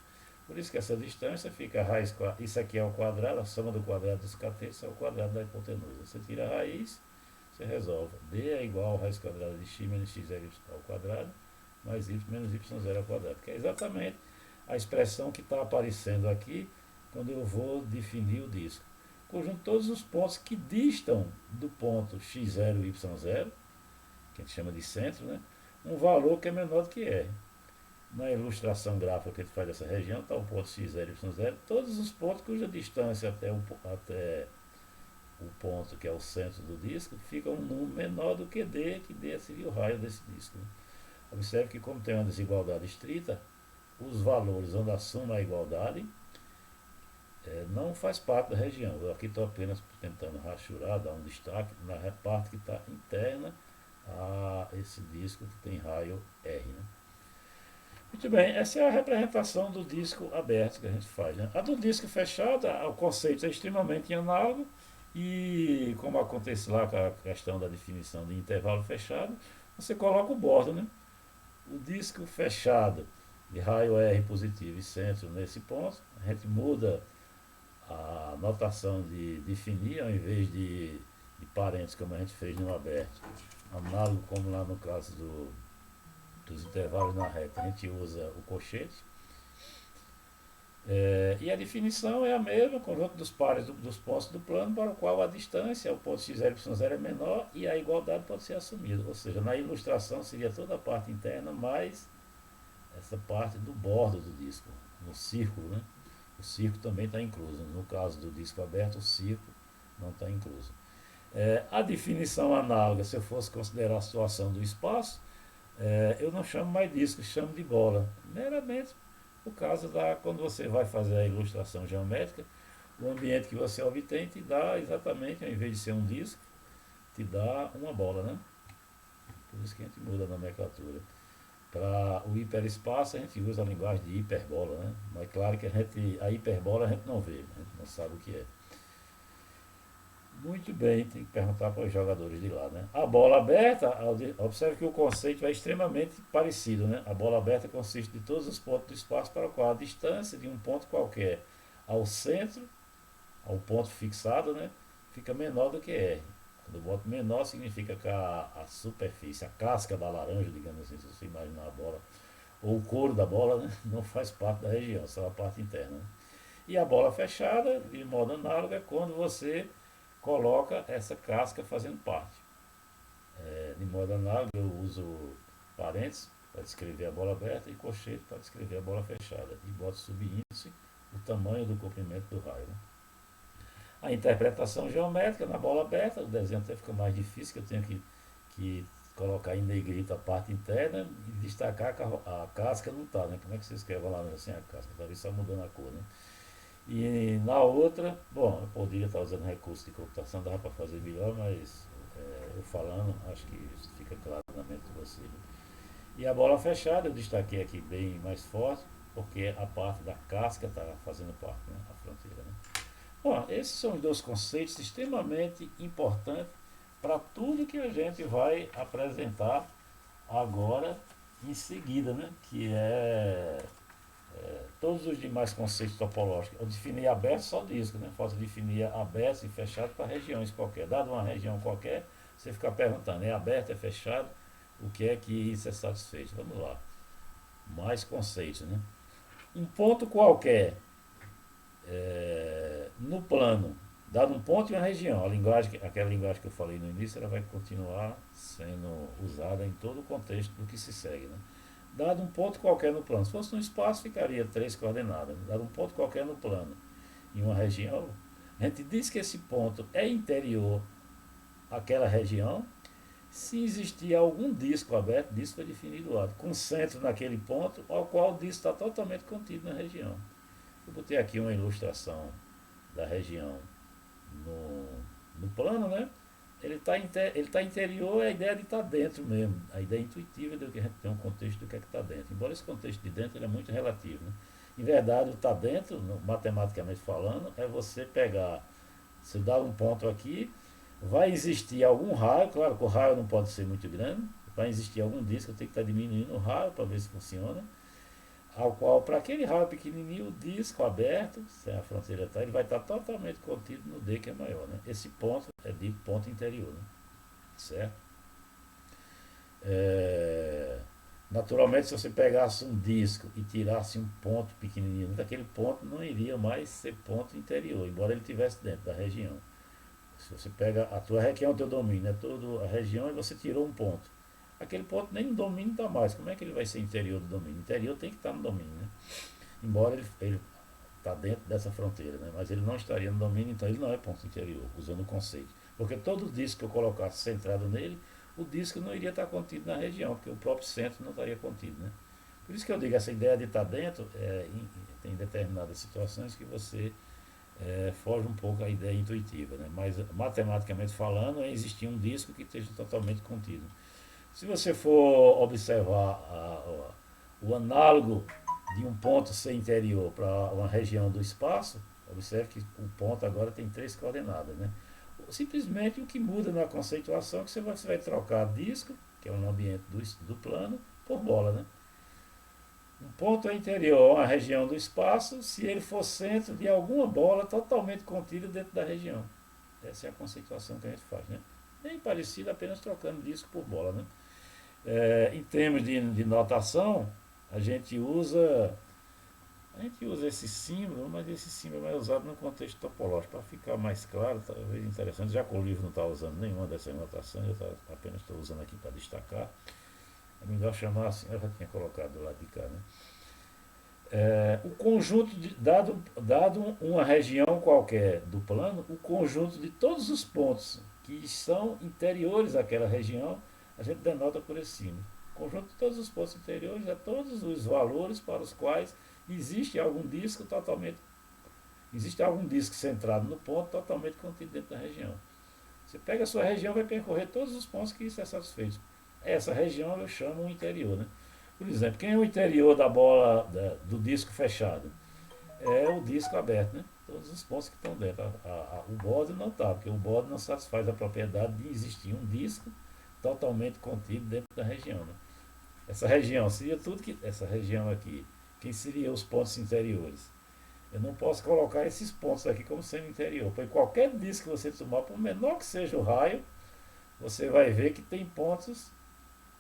Por isso que essa distância fica a raiz, isso aqui é o quadrado, a soma do quadrado dos catetos é o quadrado da hipotenusa. Você tira a raiz, você resolve. D é igual a raiz quadrada de x menos x0 ao quadrado, mais y menos y0 ao quadrado, que é exatamente a expressão que está aparecendo aqui quando eu vou definir o disco. Conjunto de todos os pontos que distam do ponto x0 e y0, que a gente chama de centro, né? Um valor que é menor do que R. Na ilustração gráfica que a gente faz dessa região, está o ponto x0 e y0, todos os pontos cuja distância até o ponto que é o centro do disco fica um número menor do que D, que D seria o raio desse disco. Observe que como tem uma desigualdade estrita, os valores onde a suma a igualdade não faz parte da região. Eu aqui estou apenas tentando rachurar, dar um destaque na parte que está interna a esse disco que tem raio R. Né? Muito bem, essa é a representação do disco aberto que a gente faz. Né? A do disco fechado, o conceito é extremamente análogo e, como acontece lá com a questão da definição de intervalo fechado, você coloca o bordo. Né? O disco fechado de raio R positivo e centro nesse ponto, a gente muda a notação de definir, ao invés de parênteses, como a gente fez no aberto, análogo como lá no caso dos intervalos na reta, a gente usa o colchete. E a definição é a mesma, conjunto dos pares dos pontos do plano para o qual a distância, o ponto x0 e y0 é menor e a igualdade pode ser assumida. Ou seja, na ilustração seria toda a parte interna mais essa parte do bordo do disco, no círculo, né? O círculo também está incluso. No caso do disco aberto, o círculo não está incluso. A definição análoga, se eu fosse considerar a situação do espaço, eu não chamo mais disco, chamo de bola. Meramente por causa quando você vai fazer a ilustração geométrica, o ambiente que você obtém te dá exatamente, ao invés de ser um disco, te dá uma bola, né? Por isso que a gente muda a nomenclatura. Para o hiperespaço a gente usa a linguagem de hiperbola, né? Mas claro que a hiperbola a gente não vê, a gente não sabe o que é. Muito bem, tem que perguntar para os jogadores de lá, né? A bola aberta, observe que o conceito é extremamente parecido, né? A bola aberta consiste de todos os pontos do espaço para o qual a distância de um ponto qualquer ao centro, ao ponto fixado, né? Fica menor do que R. Quando eu boto menor, significa que a superfície, a casca da laranja, digamos assim, se você imaginar a bola, ou o couro da bola, né? Não faz parte da região, só a parte interna. Né? E a bola fechada, de modo análogo, é quando você coloca essa casca fazendo parte. De modo análogo, eu uso parênteses para descrever a bola aberta e colchete para descrever a bola fechada. E boto subíndice o tamanho do comprimento do raio. Né? A interpretação geométrica na bola aberta, o desenho até fica mais difícil, que eu tenho que colocar em negrito a parte interna e destacar que a casca não está. Né? Como é que você escreve lá assim a casca? Talvez só mudando a cor. Né? E na outra, bom, eu poderia estar usando recurso de computação, dava para fazer melhor, mas eu falando, acho que isso fica claro na mente de você. Né? E a bola fechada, eu destaquei aqui bem mais forte, porque a parte da casca está fazendo parte, né? A fronteira. Né? Bom, esses são os dois conceitos extremamente importantes para tudo que a gente vai apresentar agora em seguida, né? Que todos os demais conceitos topológicos. Eu defini aberto só disco, né? Falta definir aberto e fechado para regiões qualquer. Dado uma região qualquer, você fica perguntando, é aberto, é fechado? O que é que isso é satisfeito? Vamos lá. Mais conceitos, né? Um ponto qualquer no plano, dado um ponto e uma região, aquela linguagem que eu falei no início, ela vai continuar sendo usada em todo o contexto do que se segue, né? Dado um ponto qualquer no plano, se fosse no espaço ficaria 3 coordenadas, né? Dado um ponto qualquer no plano em uma região, a gente diz que esse ponto é interior àquela região se existir algum disco aberto, disco foi definido lá, com centro naquele ponto, ao qual o disco está totalmente contido na região. Eu botei aqui uma ilustração da região no plano, né? Ele tá interior, é a ideia de estar dentro mesmo. A ideia intuitiva de que a gente tem um contexto do que é que está dentro. Embora esse contexto de dentro ele é muito relativo. Né? Em verdade, o estar dentro, matematicamente falando, é você pegar, se dá um ponto aqui, vai existir algum raio, claro que o raio não pode ser muito grande, vai existir algum disco, eu tenho que estar diminuindo o raio para ver se funciona. Ao qual, para aquele raio pequenininho, o disco aberto, sem a fronteira tá, ele vai estar totalmente contido no D, que é maior. Né? Esse ponto é dito ponto interior. Né? Certo? Naturalmente, se você pegasse um disco e tirasse um ponto pequenininho daquele ponto, não iria mais ser ponto interior, embora ele estivesse dentro da região. Se você pega a tua região, o teu domínio, é toda a região e você tirou um ponto. Aquele ponto nem no domínio está mais. Como é que ele vai ser interior do domínio? Interior tem que estar no domínio, né? Embora ele está dentro dessa fronteira, né? Mas ele não estaria no domínio, então ele não é ponto interior, usando o conceito. Porque todo disco que eu colocasse centrado nele, o disco não iria estar contido na região, porque o próprio centro não estaria contido, né? Por isso que eu digo, essa ideia de estar dentro, tem determinadas situações que você foge um pouco a ideia intuitiva, né? Mas matematicamente falando, existir um disco que esteja totalmente contido. Se você for observar o análogo de um ponto ser interior para uma região do espaço, observe que o ponto agora tem três coordenadas, né? Simplesmente o que muda na conceituação é que você vai trocar disco, que é um ambiente do plano, por bola, né? Um ponto é interior, uma região do espaço, se ele for centro de alguma bola totalmente contida dentro da região. Essa é a conceituação que a gente faz, né? Bem parecido, apenas trocando disco por bola, né? Em termos de notação, a gente usa esse símbolo, mas esse símbolo é usado no contexto topológico, para ficar mais claro, talvez interessante, já que o livro não está usando nenhuma dessas notações, eu apenas estou usando aqui para destacar. É melhor chamar assim, eu já tinha colocado do lado de cá, né? O conjunto, dado uma região qualquer do plano, o conjunto de todos os pontos que são interiores àquela região, a gente denota por esse símbolo. O conjunto de todos os pontos interiores é todos os valores para os quais existe algum disco centrado no ponto totalmente contido dentro da região. Você pega a sua região, vai percorrer todos os pontos que isso é satisfeito. Essa região eu chamo um interior, né? Por exemplo, quem é o interior da bola do disco fechado? É o disco aberto, né? Todos os pontos que estão dentro. O bode não está, porque o bode não satisfaz a propriedade de existir um disco totalmente contido dentro da região, né? Essa região seria tudo que. Essa região aqui, quem seriam os pontos interiores? Eu não posso colocar esses pontos aqui como sendo interior, porque qualquer disco que você tomar, por menor que seja o raio, você vai ver que tem pontos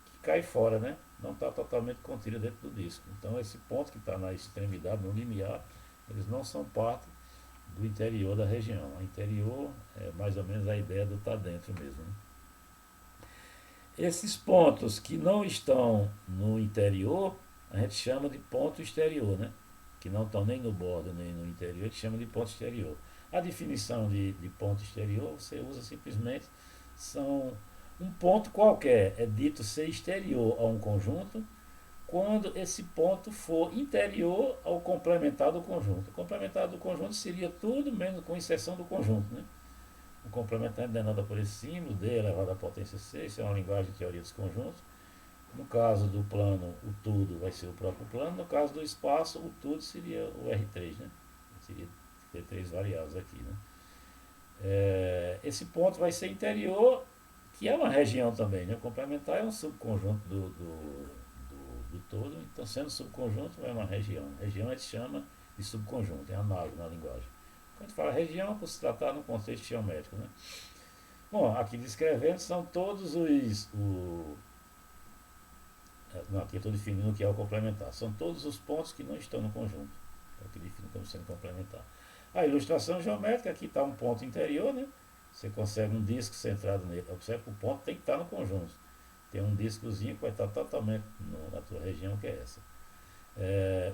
que caem fora, né? Não está totalmente contido dentro do disco. Então esse ponto que está na extremidade, no limiar, eles não são parte do interior da região. O interior é mais ou menos a ideia do estar dentro mesmo, né? Esses pontos que não estão no interior, a gente chama de ponto exterior, né? Que não estão nem no bordo nem no interior, a gente chama de ponto exterior. A definição de ponto exterior você usa simplesmente, são um ponto qualquer, é dito ser exterior a um conjunto, quando esse ponto for interior ao complementar do conjunto. O complementar do conjunto seria tudo, menos com exceção do conjunto, né? O complementar denota por esse símbolo, D elevado à potência 6, isso é uma linguagem de teoria dos conjuntos. No caso do plano, o tudo vai ser o próprio plano. No caso do espaço, o tudo seria o R3, né? Seria ter três variáveis aqui, né? Esse ponto vai ser interior, que é uma região também, né? O complementar é um subconjunto do todo, então sendo subconjunto é uma região. Região a gente chama de subconjunto, é análogo na linguagem. Quando a gente fala região, por se tratar no contexto geométrico, né? Bom, aqui descrevendo são todos não, aqui eu estou definindo o que é o complementar. São todos os pontos que não estão no conjunto. É o que define como sendo complementar. A ilustração geométrica, aqui está um ponto interior, né? Você consegue um disco centrado nele. Observe que o ponto tem que estar no conjunto. Tem um discozinho que vai estar totalmente na tua região, que é essa.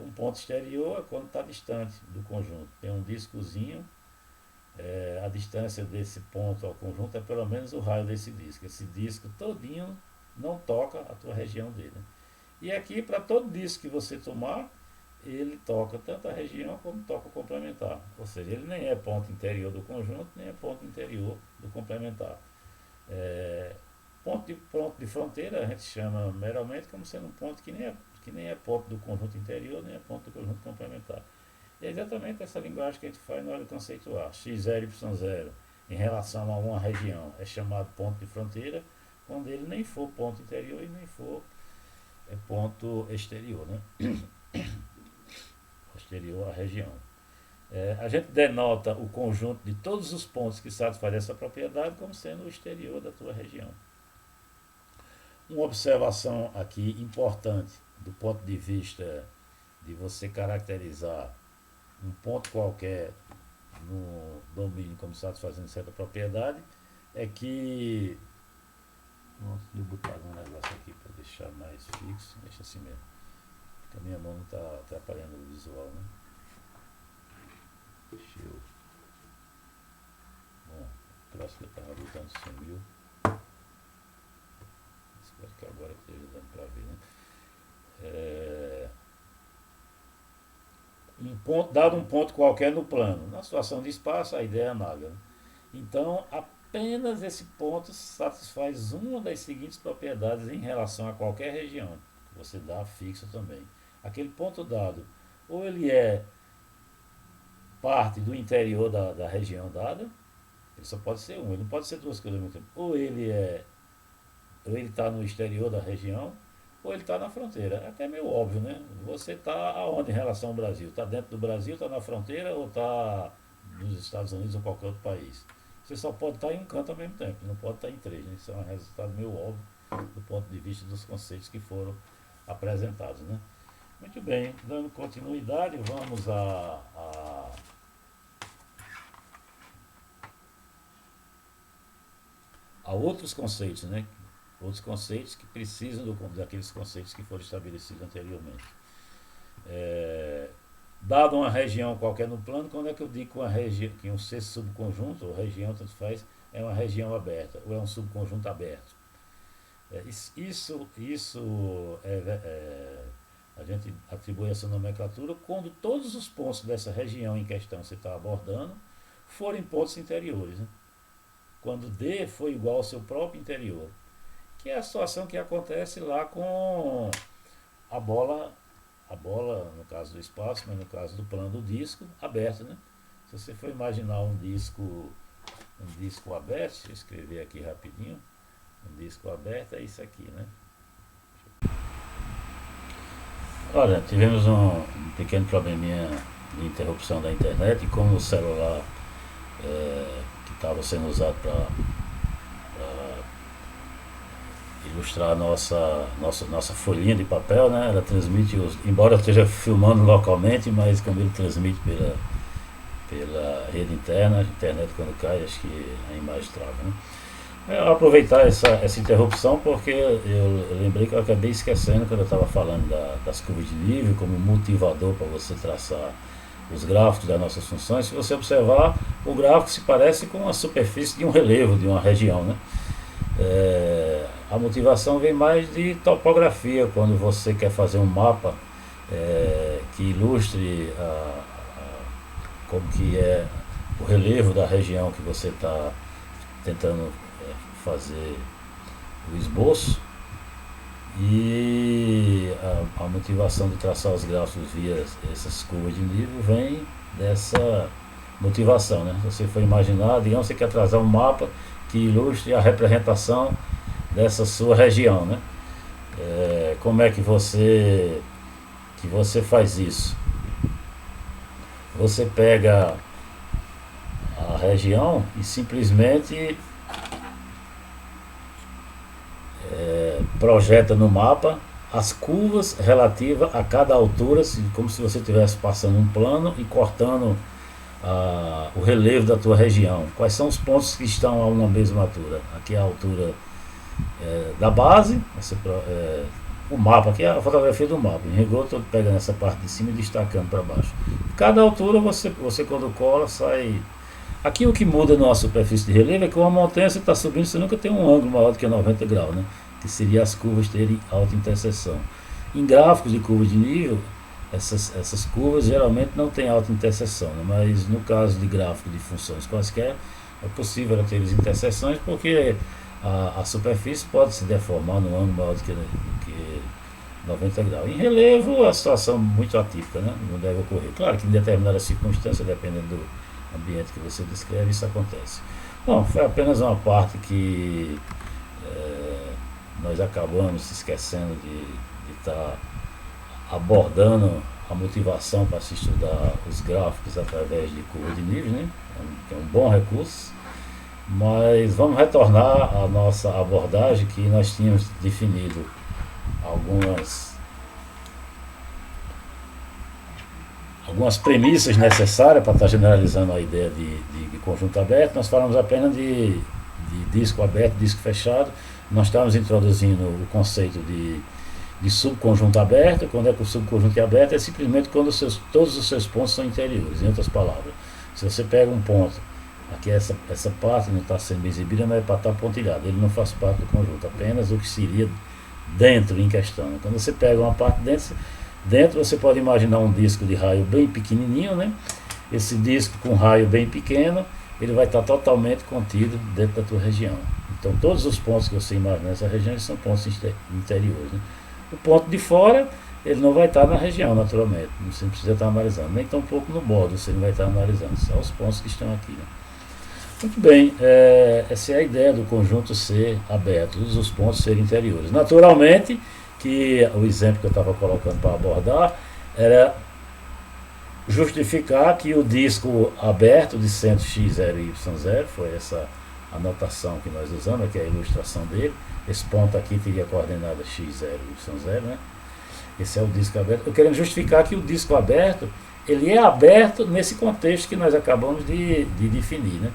Um ponto exterior é quando está distante do conjunto. Tem um discozinho, a distância desse ponto ao conjunto é pelo menos o raio desse disco. Esse disco todinho não toca a tua região dele. E aqui, para todo disco que você tomar, ele toca tanto a região como toca o complementar. Ou seja, ele nem é ponto interior do conjunto, nem é ponto interior do complementar. Ponto de fronteira a gente chama meramente como sendo um ponto que nem é ponto do conjunto interior, nem é ponto do conjunto complementar. E é exatamente essa linguagem que a gente faz na hora de conceituar. X0, Y0 em relação a uma região é chamado ponto de fronteira, quando ele nem for ponto interior e nem for ponto exterior, né? Exterior à região. A gente denota o conjunto de todos os pontos que satisfazem essa propriedade como sendo o exterior da tua região. Uma observação aqui importante do ponto de vista de você caracterizar um ponto qualquer no domínio como satisfazendo certa propriedade é que. Nossa, deixa eu botar um negócio aqui para deixar mais fixo, deixa assim mesmo, porque a minha mão não está atrapalhando o visual, né? Deixa eu. Bom, o próximo que eu estava botando sumiu. Espero que agora esteja dando para ver, né? Dado um ponto qualquer no plano. Na situação de espaço, a ideia é análoga, né? Então, apenas esse ponto satisfaz uma das seguintes propriedades em relação a qualquer região, que você dá fixo também. Aquele ponto dado, ou ele é parte do interior da região dada, ele só pode ser um, ele não pode ser duas coisas ao mesmo tempo. Ou ele está no exterior da região, ou ele está na fronteira. É até meio óbvio, né? Você está aonde em relação ao Brasil? Está dentro do Brasil, está na fronteira ou está nos Estados Unidos ou qualquer outro país? Você só pode estar em um canto ao mesmo tempo, não pode estar em três, né? Isso é um resultado meio óbvio do ponto de vista dos conceitos que foram apresentados, né? Muito bem, dando continuidade, vamos a outros conceitos, né? Outros conceitos que precisam daqueles conceitos que foram estabelecidos anteriormente. Dado uma região qualquer no plano, quando é que eu digo que um C subconjunto, ou região, tanto faz, é uma região aberta, ou é um subconjunto aberto? A gente atribui essa nomenclatura quando todos os pontos dessa região em questão que você está abordando forem pontos interiores, né? Quando D for igual ao seu próprio interior, que é a situação que acontece lá com a bola, no caso do espaço, mas no caso do plano do disco, aberto, né? Se você for imaginar um disco aberto, deixa eu escrever aqui rapidinho, um disco aberto é isso aqui, né? Olha, tivemos um pequeno probleminha de interrupção da internet e como o celular que estava sendo usado para ilustrar a nossa folhinha de papel, né? Ela transmite, embora eu esteja filmando localmente, mas como ele transmite pela rede interna, a internet quando cai, acho que a imagem trava, né? Eu aproveitar essa interrupção porque eu lembrei que eu acabei esquecendo quando eu estava falando das curvas de nível como motivador para você traçar os gráficos das nossas funções. Se você observar, o gráfico se parece com a superfície de um relevo, de uma região, né? A motivação vem mais de topografia, quando você quer fazer um mapa que ilustre como que é o relevo da região que você está tentando fazer o esboço, e a motivação de traçar os gráficos via essas curvas de nível vem dessa motivação, né? Se você for imaginar, digamos que você quer traçar um mapa que ilustre a representação dessa sua região, né? Como é que você faz isso? Você pega a região e simplesmente projeta no mapa as curvas relativas a cada altura, como se você estivesse passando um plano e cortando o relevo da tua região. Quais são os pontos que estão a uma mesma altura? Aqui é a altura da base, o mapa, aqui é a fotografia do mapa. Em rigor, estou pegando essa parte de cima e destacando para baixo. Cada altura você quando cola sai. Aqui o que muda na superfície de relevo é que uma montanha você está subindo, você nunca tem um ângulo maior do que 90 graus, né? Que seria as curvas terem alta interseção. Em gráficos de curvas de nível, essas curvas geralmente não têm alta interseção, né? Mas no caso de gráfico de funções quaisquer, é possível ter as interseções porque a superfície pode se deformar num ângulo maior do que 90 graus. Em relevo, a situação é muito atípica, né? Não deve ocorrer. Claro que em determinadas circunstâncias, dependendo do ambiente que você descreve, isso acontece. Bom, foi apenas uma parte que nós acabamos se esquecendo de estar abordando a motivação para se estudar os gráficos através de curva de nível, né? Que é um bom recurso. Mas vamos retornar à nossa abordagem que nós tínhamos definido algumas premissas necessárias para estar generalizando a ideia de conjunto aberto. Nós falamos apenas de disco aberto, disco fechado. Nós estávamos introduzindo o conceito de subconjunto aberto. Quando é que o subconjunto é aberto? É simplesmente quando todos os seus pontos são interiores. Em outras palavras, se você pega um ponto, aqui essa parte não está sendo exibida, mas é para estar pontilhado. Ele não faz parte do conjunto, apenas o que seria dentro em questão. Quando você pega uma parte dentro você pode imaginar um disco de raio bem pequenininho, né? Esse disco com raio bem pequeno, ele vai estar totalmente contido dentro da tua região. Então todos os pontos que você imagina nessa região são pontos interiores, né? O ponto de fora, ele não vai estar na região, naturalmente. Você não precisa estar analisando. Nem tão pouco no bordo você não vai estar analisando. Só os pontos que estão aqui, né? Muito bem, essa é a ideia do conjunto ser aberto, todos os pontos serem interiores. Naturalmente, que o exemplo que eu estava colocando para abordar era justificar que o disco aberto de centro x0 e y0, foi essa anotação que nós usamos, que é a ilustração dele. Esse ponto aqui teria a coordenada x0 e y0, né? Esse é o disco aberto. Eu quero justificar que o disco aberto, ele é aberto nesse contexto que nós acabamos de definir, né?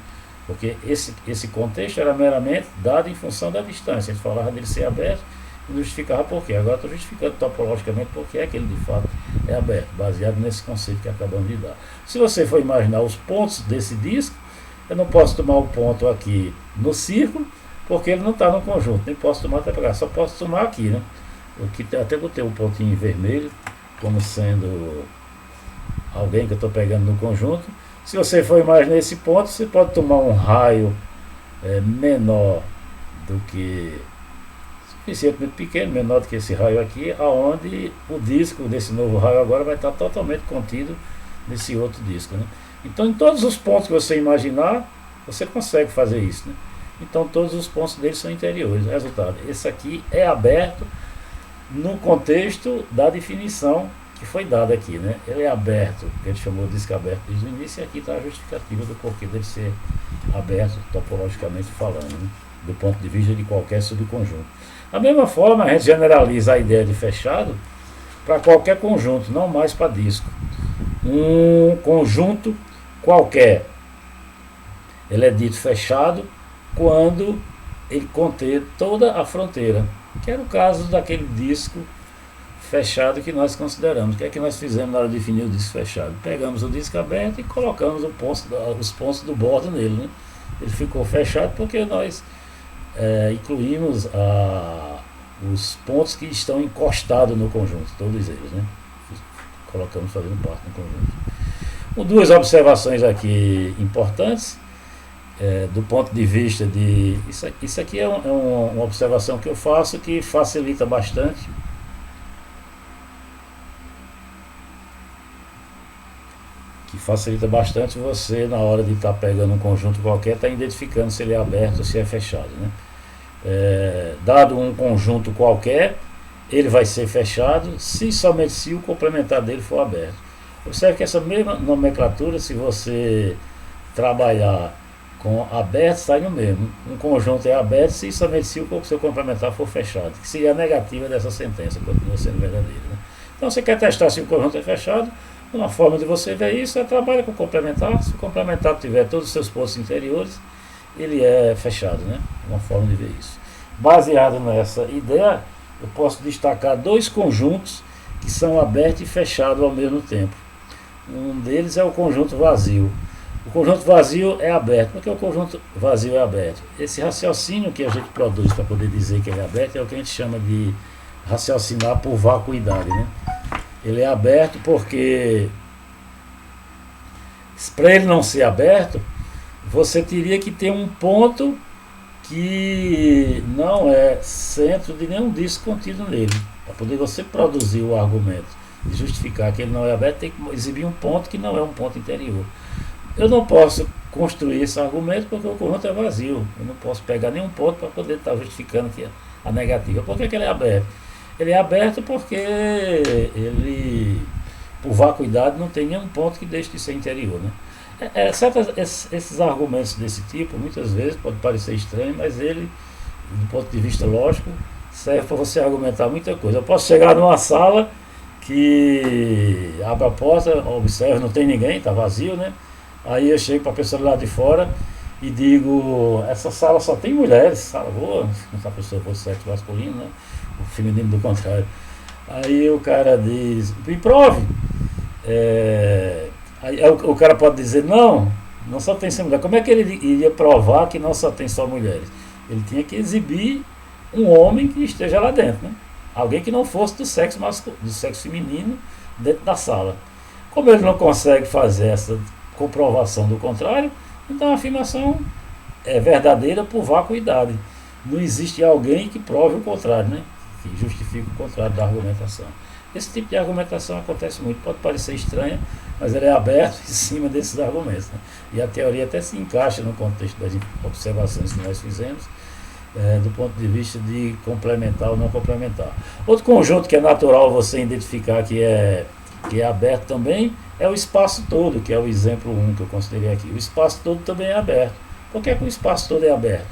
Porque esse contexto era meramente dado em função da distância. A gente falava dele ser aberto e justificava por quê. Agora estou justificando topologicamente porque é que ele de fato é aberto, baseado nesse conceito que acabamos de dar. Se você for imaginar os pontos desse disco, eu não posso tomar o ponto aqui no círculo, porque ele não está no conjunto. Nem posso tomar até pegar, só posso tomar aqui, né? Até botei um pontinho vermelho como sendo alguém que eu estou pegando no conjunto. Se você for imaginar esse ponto, você pode tomar um raio menor do que, suficientemente pequeno, menor do que esse raio aqui, aonde o disco desse novo raio agora vai estar totalmente contido nesse outro disco, né? Então em todos os pontos que você imaginar, você consegue fazer isso, né? Então todos os pontos dele são interiores. Resultado, esse aqui é aberto no contexto da definição que foi dada aqui, né? Ele é aberto, que ele chamou de disco aberto desde o início, e aqui está a justificativa do porquê dele ser aberto topologicamente falando, né? Do ponto de vista de qualquer subconjunto. Da mesma forma, a gente generaliza a ideia de fechado para qualquer conjunto, não mais para disco. Um conjunto qualquer, ele é dito fechado quando ele conter toda a fronteira, que era o caso daquele disco fechado que nós consideramos. O que é que nós fizemos na hora de definir o disco fechado? Pegamos o disco aberto e colocamos os pontos do bordo nele, né? Ele ficou fechado porque nós incluímos os pontos que estão encostados no conjunto, todos eles, né? Colocamos fazendo parte do conjunto. Duas observações aqui importantes, do ponto de vista de... Isso aqui é uma observação que eu faço que facilita bastante você, na hora de estar pegando um conjunto qualquer, está identificando se ele é aberto ou se é fechado, né? Dado um conjunto qualquer, ele vai ser fechado somente se o complementar dele for aberto. Observe que essa mesma nomenclatura, se você trabalhar com aberto, sai no mesmo. Um conjunto é aberto somente se o seu complementar for fechado, que seria a negativa dessa sentença, continua sendo verdadeira, né? Então você quer testar se o conjunto é fechado. Uma forma de você ver isso é trabalhar com o complementar. Se o complementar tiver todos os seus pontos interiores, ele é fechado, né? Uma forma de ver isso. Baseado nessa ideia, eu posso destacar dois conjuntos que são abertos e fechados ao mesmo tempo. Um deles é o conjunto vazio. O conjunto vazio é aberto. Por que o conjunto vazio é aberto? Esse raciocínio que a gente produz para poder dizer que ele é aberto é o que a gente chama de raciocinar por vacuidade, né? Ele é aberto porque, para ele não ser aberto, você teria que ter um ponto que não é centro de nenhum disco contido nele. Para poder você produzir o argumento e justificar que ele não é aberto, tem que exibir um ponto que não é um ponto interior. Eu não posso construir esse argumento porque o conjunto é vazio. Eu não posso pegar nenhum ponto para poder estar justificando que a negativa. Por que ele é aberto? Ele é aberto porque ele, por vacuidade, não tem nenhum ponto que deixe de ser interior, né? Esses argumentos desse tipo, muitas vezes, pode parecer estranho, mas ele, do ponto de vista lógico, serve para você argumentar muita coisa. Eu posso chegar numa sala que abre a porta, observa, não tem ninguém, está vazio, né? Aí eu chego para a pessoa lá de fora e digo, essa sala só tem mulheres, sala boa, se a pessoa fosse sexo masculino, né? O feminino do contrário. Aí o cara diz, me prove. Aí o cara pode dizer, não só tem só mulher. Como é que ele iria provar que não só tem só mulheres? Ele tinha que exibir um homem que esteja lá dentro, né? Alguém que não fosse do sexo masculino, do sexo feminino dentro da sala. Como ele não consegue fazer essa comprovação do contrário, então a afirmação é verdadeira por vacuidade. Não existe alguém que prove o contrário, né? Que justifique o contrário da argumentação. Esse tipo de argumentação acontece muito, pode parecer estranha, mas ele é aberto em cima desses argumentos, né? E a teoria até se encaixa no contexto das observações que nós fizemos, do ponto de vista de complementar ou não complementar. Outro conjunto que é natural você identificar que é aberto também é o espaço todo, que é o exemplo 1 que eu considerei aqui. O espaço todo também é aberto. Por que o espaço todo é aberto?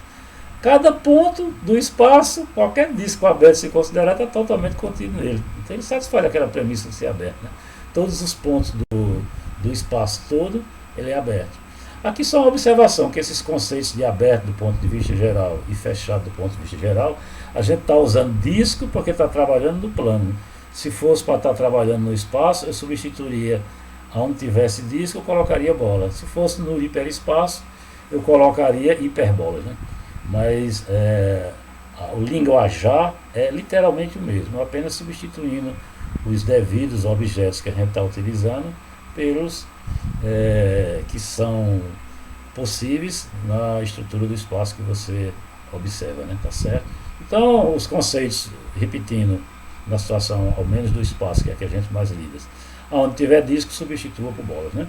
Cada ponto do espaço, qualquer disco aberto se considerar, está totalmente contido nele. Então ele satisfaz aquela premissa de ser aberto, né? Todos os pontos do espaço todo, ele é aberto. Aqui só uma observação, que esses conceitos de aberto do ponto de vista geral e fechado do ponto de vista geral, a gente está usando disco porque está trabalhando no plano. Se fosse para estar trabalhando no espaço, eu substituiria, onde tivesse disco, eu colocaria bola. Se fosse no hiperespaço, eu colocaria hiperbolas, né? Mas o linguajar é literalmente o mesmo, apenas substituindo os devidos objetos que a gente está utilizando pelos que são possíveis na estrutura do espaço que você observa, né? Tá certo? Então, os conceitos, repetindo, na situação, ao menos do espaço, que é a que a gente mais lida, onde tiver disco, substitua por bolas, né?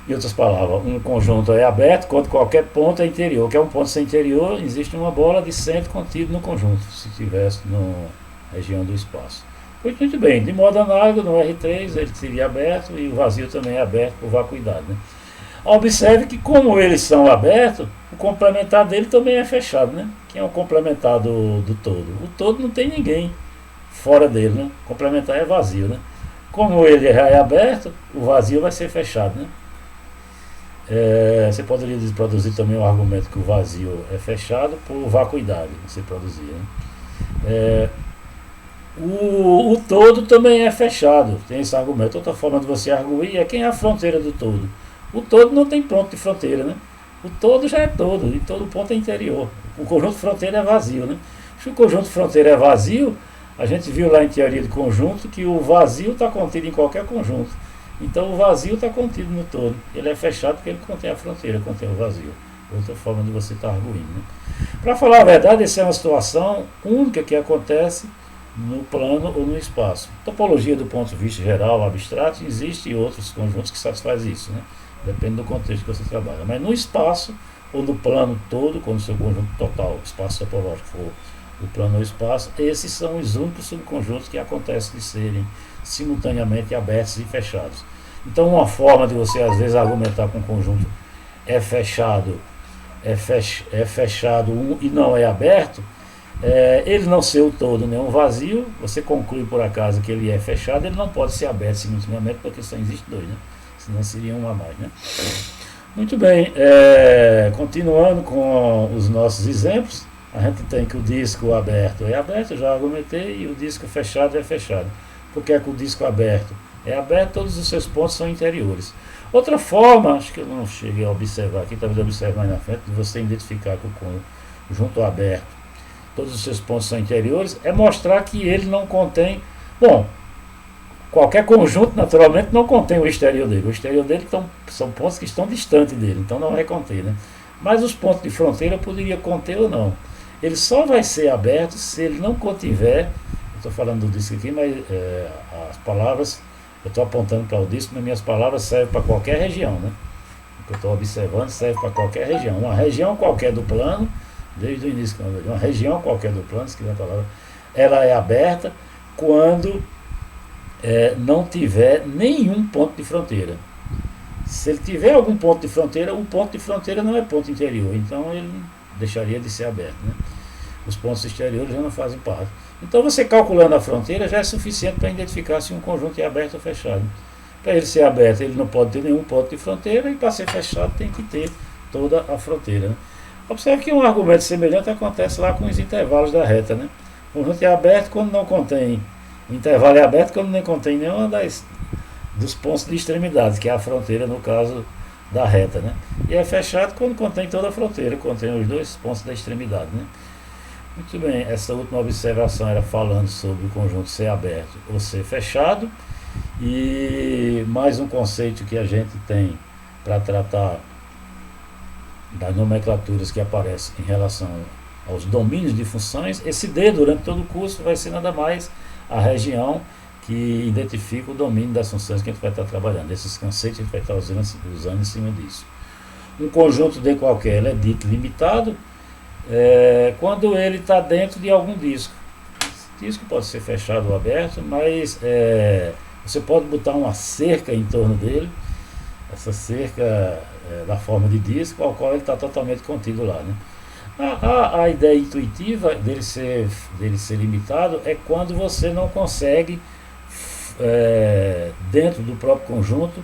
Em outras palavras, um conjunto é aberto quando qualquer ponto é interior. Que é um ponto sem interior, existe uma bola de centro contido no conjunto, se estivesse na região do espaço. Pois muito bem, de modo análogo, no R3 ele seria aberto e o vazio também é aberto por vacuidade, né? Observe que como eles são abertos, o complementar dele também é fechado, né? Que é o complementar do todo. O todo não tem ninguém fora dele, né? O complementar é vazio, né? Como ele já é aberto, o vazio vai ser fechado, né? Você poderia produzir também o argumento que o vazio é fechado por vacuidade, você produzir, né? O todo também é fechado, tem esse argumento. Outra forma de você arguir é quem é a fronteira do todo. O todo não tem ponto de fronteira, né? O todo já é todo, e todo ponto é interior. O conjunto de fronteira é vazio, né? Se o conjunto de fronteira é vazio, a gente viu lá em teoria de conjunto que o vazio está contido em qualquer conjunto. Então o vazio está contido no todo. Ele é fechado porque ele contém a fronteira, contém o vazio. Outra forma de você estar arguindo, né? Para falar a verdade, essa é uma situação única que acontece no plano ou no espaço. Topologia do ponto de vista geral, abstrato, existe outros conjuntos que satisfazem isso, né? Depende do contexto que você trabalha. Mas no espaço ou no plano todo, quando o seu conjunto total, espaço topológico for o plano ou o espaço, esses são os únicos subconjuntos que acontecem de serem simultaneamente abertos e fechados. Então uma forma de você às vezes argumentar com um conjunto é fechado e não é aberto, ele não ser o todo, nem um vazio, você conclui por acaso que ele é fechado, ele não pode ser aberto simultaneamente porque só existe dois, né? Senão seria um a mais, né? Muito bem, continuando com os nossos exemplos, a gente tem que o disco aberto é aberto, eu já argumentei, e o disco fechado é fechado. Porque é que o disco aberto é aberto, todos os seus pontos são interiores. Outra forma, acho que eu não cheguei a observar aqui, talvez eu observe mais na frente, de você identificar que o conjunto aberto, todos os seus pontos são interiores, é mostrar que ele não contém. Bom, qualquer conjunto naturalmente não contém o exterior dele. O exterior dele são pontos que estão distantes dele, então não vai conter, né? Mas os pontos de fronteira poderia conter ou não. Ele só vai ser aberto se ele não contiver. Estou falando do disco aqui, mas as palavras, eu estou apontando para o disco, mas minhas palavras servem para qualquer região, né? O que eu estou observando serve para qualquer região. Uma região qualquer do plano, desde o início, uma região qualquer do plano, se quiser a palavra, ela é aberta quando não tiver nenhum ponto de fronteira. Se ele tiver algum ponto de fronteira, o ponto de fronteira não é ponto interior, então ele deixaria de ser aberto, né? Os pontos exteriores já não fazem parte. Então você calculando a fronteira já é suficiente para identificar se um conjunto é aberto ou fechado. Para ele ser aberto, ele não pode ter nenhum ponto de fronteira, e para ser fechado tem que ter toda a fronteira, né? Observe que um argumento semelhante acontece lá com os intervalos da reta, né? O conjunto é aberto quando não contém, o intervalo é aberto quando não contém nenhuma dos pontos de extremidade, que é a fronteira no caso da reta, né? E é fechado quando contém toda a fronteira, contém os dois pontos da extremidade, né? Muito bem, essa última observação era falando sobre o conjunto ser aberto ou ser fechado. E mais um conceito que a gente tem para tratar das nomenclaturas que aparecem em relação aos domínios de funções. Esse D durante todo o curso vai ser nada mais a região que identifica o domínio das funções que a gente vai estar trabalhando. Esses conceitos a gente vai estar usando em cima disso. Um conjunto D qualquer é dito limitado quando ele está dentro de algum disco. Esse disco pode ser fechado ou aberto, mas você pode botar uma cerca em torno dele. Essa cerca da forma de disco, ao qual ele está totalmente contido lá, né? A ideia intuitiva dele ser limitado é quando você não consegue, dentro do próprio conjunto,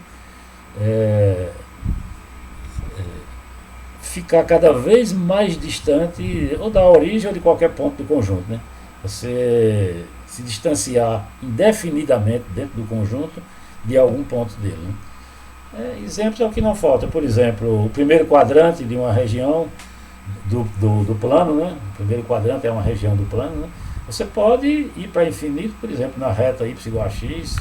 ficar cada vez mais distante ou da origem ou de qualquer ponto do conjunto, né? Você se distanciar indefinidamente dentro do conjunto de algum ponto dele, né? Exemplos é o que não falta. Por exemplo, o primeiro quadrante de uma região do plano, né? O primeiro quadrante é uma região do plano, né? Você pode ir para infinito, por exemplo, na reta y igual a x,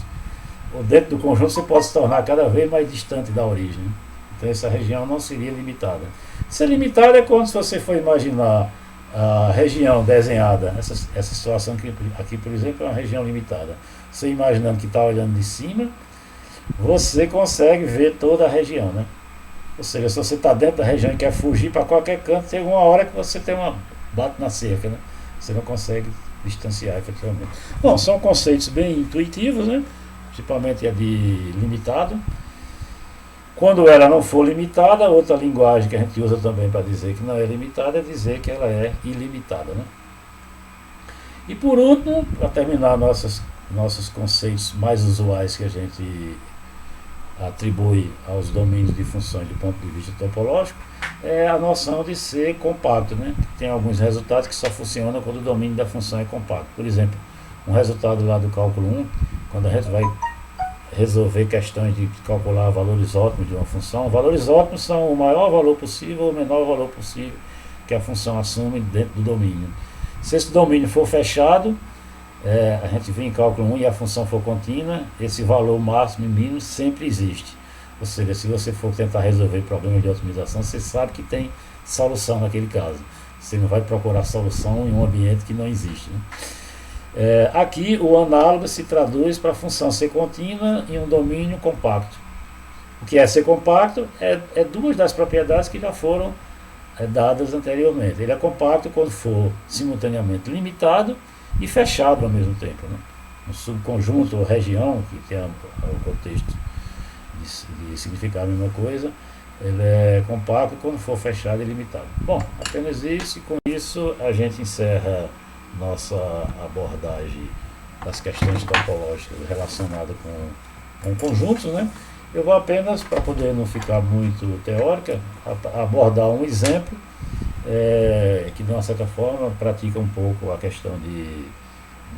ou dentro do conjunto você pode se tornar cada vez mais distante da origem, né? Então essa região não seria limitada. Ser limitada é quando, se você for imaginar a região desenhada, essa situação aqui, por exemplo, é uma região limitada. Você imaginando que está olhando de cima, você consegue ver toda a região, né? Ou seja, se você está dentro da região e quer fugir para qualquer canto, tem uma hora que você bate na cerca, né? Você não consegue distanciar efetivamente. Bom, são conceitos bem intuitivos, né? Principalmente a de limitado. Quando ela não for limitada, outra linguagem que a gente usa também para dizer que não é limitada é dizer que ela é ilimitada, né? E por último, para terminar nossos conceitos mais usuais que a gente atribui aos domínios de funções do ponto de vista topológico, é a noção de ser compacto, né? Tem alguns resultados que só funcionam quando o domínio da função é compacto. Por exemplo, um resultado lá do cálculo 1, quando a gente vai resolver questões de calcular valores ótimos de uma função, valores ótimos são o maior valor possível ou o menor valor possível que a função assume dentro do domínio. Se esse domínio for fechado, a gente vê em cálculo 1 e a função for contínua, esse valor máximo e mínimo sempre existe. Ou seja, se você for tentar resolver problemas de otimização, você sabe que tem solução naquele caso. Você não vai procurar solução em um ambiente que não existe, né? Aqui o análogo se traduz para a função ser contínua em um domínio compacto. O que é ser compacto é duas das propriedades que já foram dadas anteriormente. Ele é compacto quando for simultaneamente limitado e fechado ao mesmo tempo, né? Um subconjunto ou região, que tem o contexto de significar a mesma coisa, ele é compacto quando for fechado e limitado. Bom, apenas isso, e com isso a gente encerra nossa abordagem das questões topológicas relacionadas com conjuntos, né? Eu vou apenas, para poder não ficar muito teórica, abordar um exemplo que de uma certa forma pratica um pouco a questão de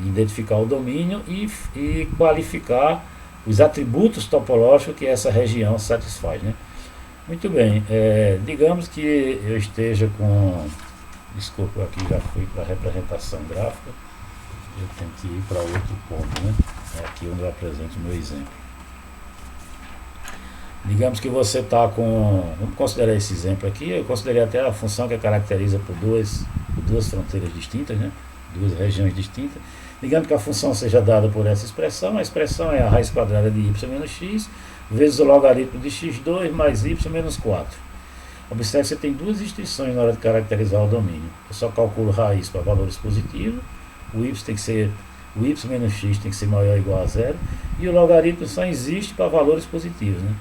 identificar o domínio e qualificar os atributos topológicos que essa região satisfaz, né? Muito bem, digamos que eu esteja com... Desculpa, aqui já fui para a representação gráfica. Eu tenho que ir para outro ponto, né? É aqui onde eu apresento o meu exemplo. Digamos que você está com... Vamos considerar esse exemplo aqui. Eu considerei até a função que caracteriza por duas fronteiras distintas, né? Duas regiões distintas. Digamos que a função seja dada por essa expressão. A expressão é a raiz quadrada de y menos x vezes o logaritmo de x2 mais y menos 4. Observe que você tem duas distinções na hora de caracterizar o domínio. Eu só calculo raiz para valores positivos, o y menos x tem que ser maior ou igual a zero, e o logaritmo só existe para valores positivos, né?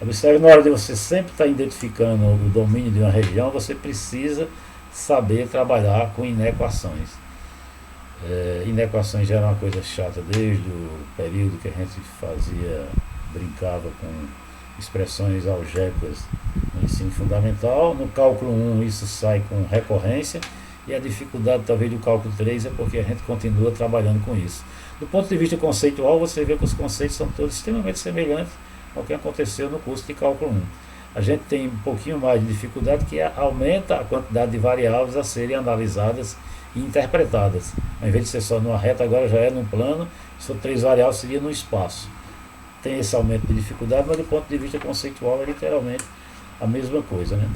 Observe, na hora de você sempre estar identificando o domínio de uma região, você precisa saber trabalhar com inequações. Inequações já era uma coisa chata desde o período que a gente brincava com expressões algébricas no ensino fundamental. No cálculo 1 isso sai com recorrência, e a dificuldade talvez do cálculo 3 é porque a gente continua trabalhando com isso. Do ponto de vista conceitual, você vê que os conceitos são todos extremamente semelhantes ao que aconteceu no curso de cálculo 1. A gente tem um pouquinho mais de dificuldade, que aumenta a quantidade de variáveis a serem analisadas e interpretadas. Ao invés de ser só numa reta, agora já é num plano. Se for 3 variáveis, seria no espaço. Tem esse aumento de dificuldade, mas do ponto de vista conceitual é literalmente a mesma coisa, né?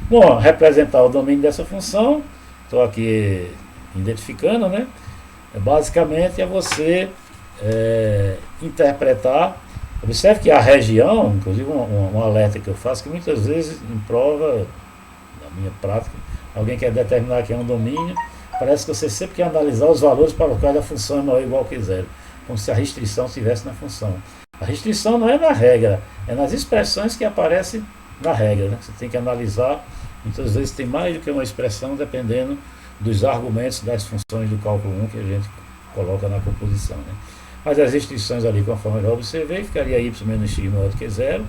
Bom, representar o domínio dessa função, estou aqui identificando, né? Basicamente é você interpretar. Observe que a região, inclusive um alerta que eu faço, que muitas vezes em prova, na minha prática, alguém quer determinar que é um domínio, parece que você sempre quer analisar os valores para os quais a função é maior ou igual que zero, como se a restrição estivesse na função. A restrição não é na regra, é nas expressões que aparecem na regra, né? Você tem que analisar, muitas vezes tem mais do que uma expressão, dependendo dos argumentos das funções do cálculo 1 que a gente coloca na composição, né? Mas as restrições ali, conforme eu já observei, ficaria y menos x maior do que zero.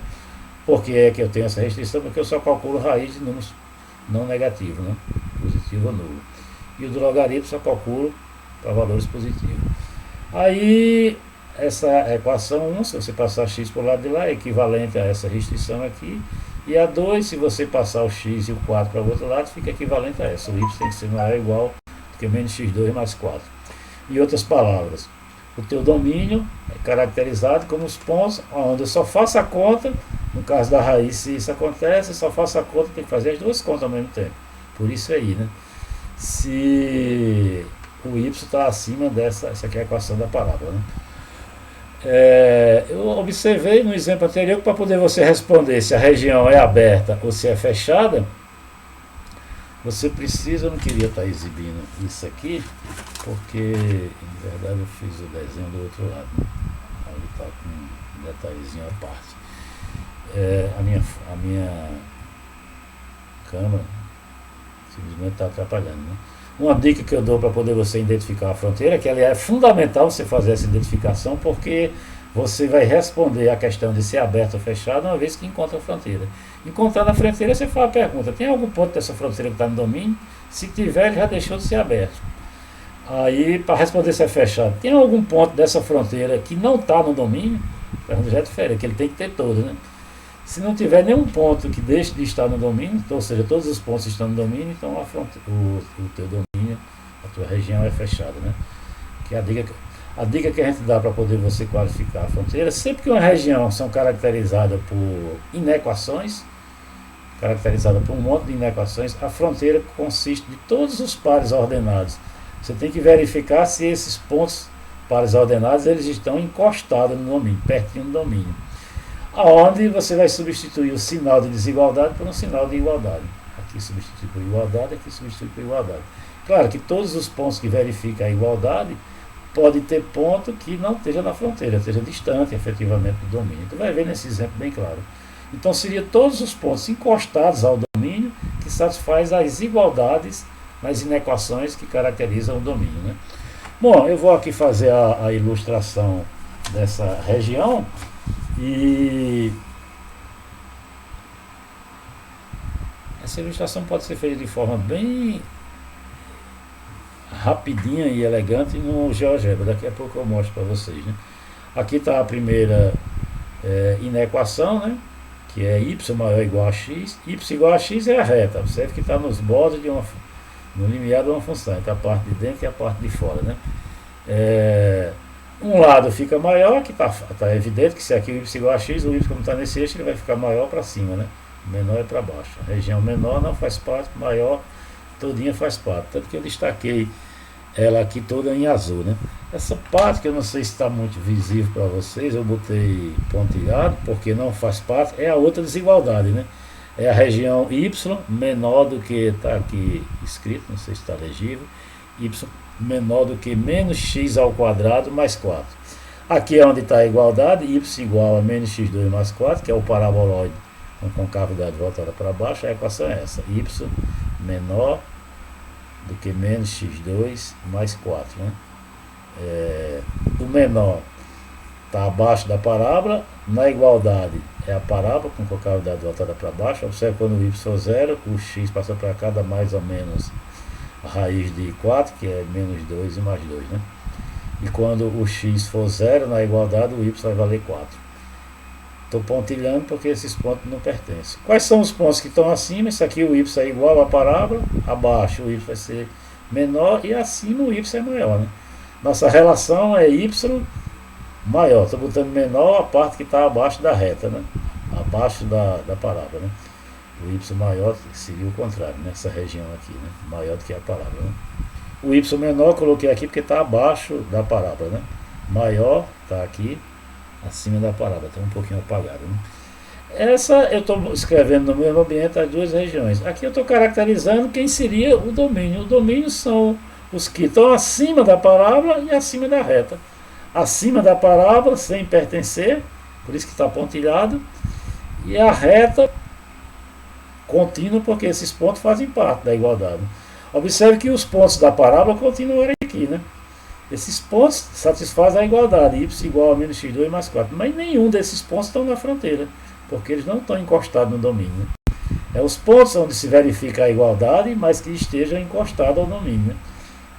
Por que é que eu tenho essa restrição? Porque eu só calculo raiz de números não negativos, né? Positivo ou nulo. E o do logaritmo só calculo para valores positivos. Aí, essa equação 1, se você passar x para o lado de lá, é equivalente a essa restrição aqui. E a 2, se você passar o x e o 4 para o outro lado, fica equivalente a essa. O y tem que ser maior ou igual do que menos x2 mais 4. Em outras palavras, o teu domínio é caracterizado como os pontos onde eu só faço a conta. No caso da raiz, se isso acontece, eu só faço a conta, tem que fazer as duas contas ao mesmo tempo. Por isso aí, né? Se o y está acima dessa, essa aqui é a equação da parábola, né? Eu observei no exemplo anterior que para poder você responder se a região é aberta ou se é fechada, você precisa, eu não queria estar exibindo isso aqui, porque em verdade eu fiz o desenho do outro lado, né? Ali está com um detalhezinho à parte. A minha câmera simplesmente está atrapalhando, né? Uma dica que eu dou para poder você identificar a fronteira, que ela é fundamental você fazer essa identificação, porque você vai responder a questão de ser aberto ou fechado uma vez que encontra a fronteira. Encontrar na fronteira, você faz a pergunta: tem algum ponto dessa fronteira que está no domínio? Se tiver, já deixou de ser aberto. Aí, para responder se é fechado, tem algum ponto dessa fronteira que não está no domínio? A pergunta já é diferente, que ele tem que ter todo, né? Se não tiver nenhum ponto que deixe de estar no domínio, então, ou seja, todos os pontos estão no domínio, então o teu domínio, a tua região é fechada, né? Que é a dica que a gente dá para poder você qualificar a fronteira. Sempre que uma região são caracterizadas por inequações, caracterizada por um monte de inequações, a fronteira consiste de todos os pares ordenados. Você tem que verificar se esses pontos pares ordenados eles estão encostados no domínio, pertinho do domínio. Aonde você vai substituir o sinal de desigualdade por um sinal de igualdade. Aqui substitui por igualdade, aqui substitui por igualdade. Claro que todos os pontos que verificam a igualdade pode ter ponto que não esteja na fronteira, esteja distante efetivamente do domínio. Tu vai ver nesse exemplo bem claro. Então seria todos os pontos encostados ao domínio que satisfaz as igualdades nas inequações que caracterizam o domínio, né? Bom, eu vou aqui fazer a ilustração dessa região e essa ilustração pode ser feita de forma bem rapidinha e elegante no GeoGebra. Daqui a pouco eu mostro para vocês, né? Aqui está a primeira inequação, né? Que é y maior ou igual a x. Y igual a x é a reta. Observe que está nos bordos no limiar de uma função, entre a parte de dentro e a parte de fora, né? Um lado fica maior, que está evidente que se aqui o y igual a x, o y como está nesse eixo, ele vai ficar maior para cima, né? Menor é para baixo. A região menor não faz parte, maior todinha faz parte. Tanto que eu destaquei ela aqui toda em azul, né? Essa parte que eu não sei se está muito visível para vocês, eu botei pontilhado, porque não faz parte, é a outra desigualdade, né? É a região y menor do que está aqui escrito, não sei se está legível, y menor do que menos x ao quadrado mais 4. Aqui é onde está a igualdade, y igual a menos x2 mais 4, que é o paraboloide com concavidade voltada para baixo. A equação é essa, y menor do que menos x2 mais 4. Né? O menor está abaixo da parábola, na igualdade é a parábola com concavidade voltada para baixo. Observe quando o y for zero, o x passa para cá, dá mais ou menos a raiz de 4, que é menos 2 e mais 2. Né? E quando o x for zero, na igualdade, o y vai valer 4. Estou pontilhando porque esses pontos não pertencem. Quais são os pontos que estão acima? Isso aqui o y é igual à parábola, abaixo o y vai ser menor e acima o y é maior. Né? Nossa relação é y maior. Estou botando menor a parte que está abaixo da reta, né? Abaixo da parábola. Né? O y maior seria o contrário, nessa região aqui, né? Maior do que a parábola. Né? O y menor eu coloquei aqui porque está abaixo da parábola. Né? Maior está aqui acima da parábola, está um pouquinho apagado. Né? Essa eu estou escrevendo no mesmo ambiente as duas regiões. Aqui eu estou caracterizando quem seria o domínio. O domínio são os que estão acima da parábola e acima da reta. Acima da parábola, sem pertencer, por isso que está pontilhado, e a reta contínua, porque esses pontos fazem parte da igualdade. Observe que os pontos da parábola continuam aqui, né? Esses pontos satisfazem a igualdade, y igual a menos x2 mais 4, mas nenhum desses pontos estão na fronteira, porque eles não estão encostados no domínio. Né? É os pontos onde se verifica a igualdade, mas que estejam encostados ao domínio. Né?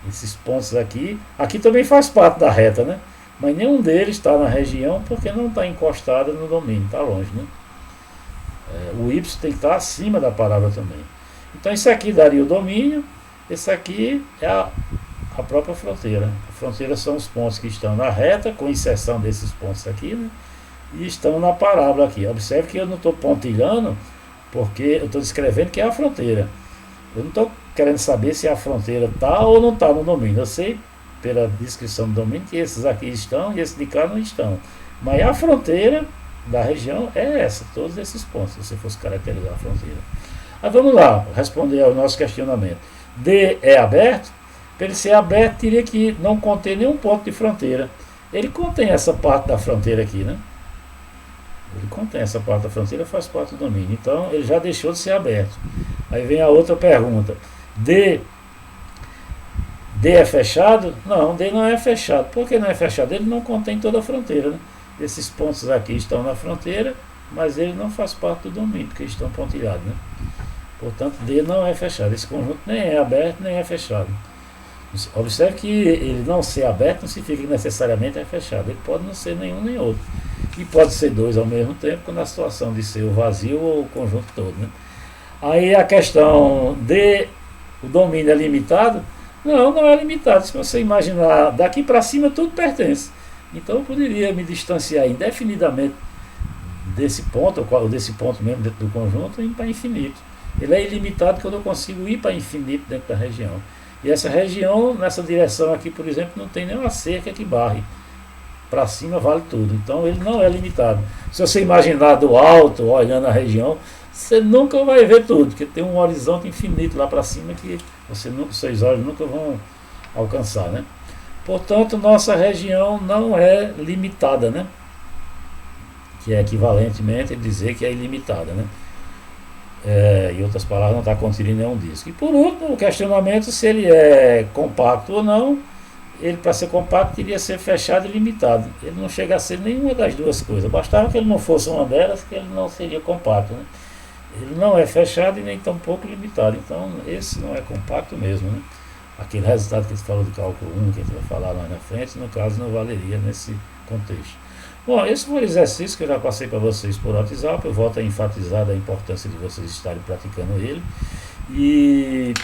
Esses pontos aqui também faz parte da reta, né? Mas nenhum deles está na região porque não está encostado no domínio, está longe. Né? O y tem que estar acima da parábola também. Então isso aqui daria o domínio, esse aqui é a própria fronteira. A fronteira são os pontos que estão na reta, com exceção desses pontos aqui, né? E estão na parábola aqui. Observe que eu não estou pontilhando, porque eu estou descrevendo que é a fronteira. Eu não estou querendo saber se a fronteira está ou não está no domínio. Eu sei, pela descrição do domínio, que esses aqui estão e esses de cá não estão. Mas a fronteira da região é essa, todos esses pontos, se você fosse caracterizar a fronteira. Mas vamos lá, responder ao nosso questionamento. D é aberto? Para ele ser aberto, teria que não conter nenhum ponto de fronteira. Ele contém essa parte da fronteira aqui, né? Ele contém essa parte da fronteira, faz parte do domínio. Então, ele já deixou de ser aberto. Aí vem a outra pergunta. D é fechado? Não, D não é fechado. Por que não é fechado? Ele não contém toda a fronteira, né? Esses pontos aqui estão na fronteira, mas ele não faz parte do domínio, porque estão pontilhados, né? Portanto, D não é fechado. Esse conjunto nem é aberto, nem é fechado. Observe que ele não ser aberto não significa que necessariamente é fechado. Ele pode não ser nenhum nem outro. E pode ser dois ao mesmo tempo, na situação de ser o vazio ou o conjunto todo. Né? Aí a questão de o domínio é limitado? Não, não é limitado. Se você imaginar, daqui para cima tudo pertence. Então eu poderia me distanciar indefinidamente desse ponto, ou desse ponto mesmo dentro do conjunto, e ir para infinito. Ele é ilimitado quando eu consigo ir para infinito dentro da região. E essa região, nessa direção aqui, por exemplo, não tem nenhuma cerca que barre. Para cima vale tudo. Então ele não é limitado. Se você imaginar do alto, olhando a região, você nunca vai ver tudo, porque tem um horizonte infinito lá para cima que seus olhos nunca vão alcançar. Né? Portanto, nossa região não é limitada, né? Que é equivalentemente dizer que é ilimitada. Né? Em outras palavras, não está contendo nenhum disco. E por último, o questionamento se ele é compacto ou não. Ele, para ser compacto, teria que ser fechado e limitado. Ele não chega a ser nenhuma das duas coisas. Bastava que ele não fosse uma delas, que ele não seria compacto. Né? Ele não é fechado e nem tampouco limitado. Então, esse não é compacto mesmo. Né? Aquele resultado que a gente falou do cálculo 1, que a gente vai falar lá na frente, no caso, não valeria nesse contexto. Bom, esse foi o exercício que eu já passei para vocês por WhatsApp. Eu volto a enfatizar a importância de vocês estarem praticando ele. E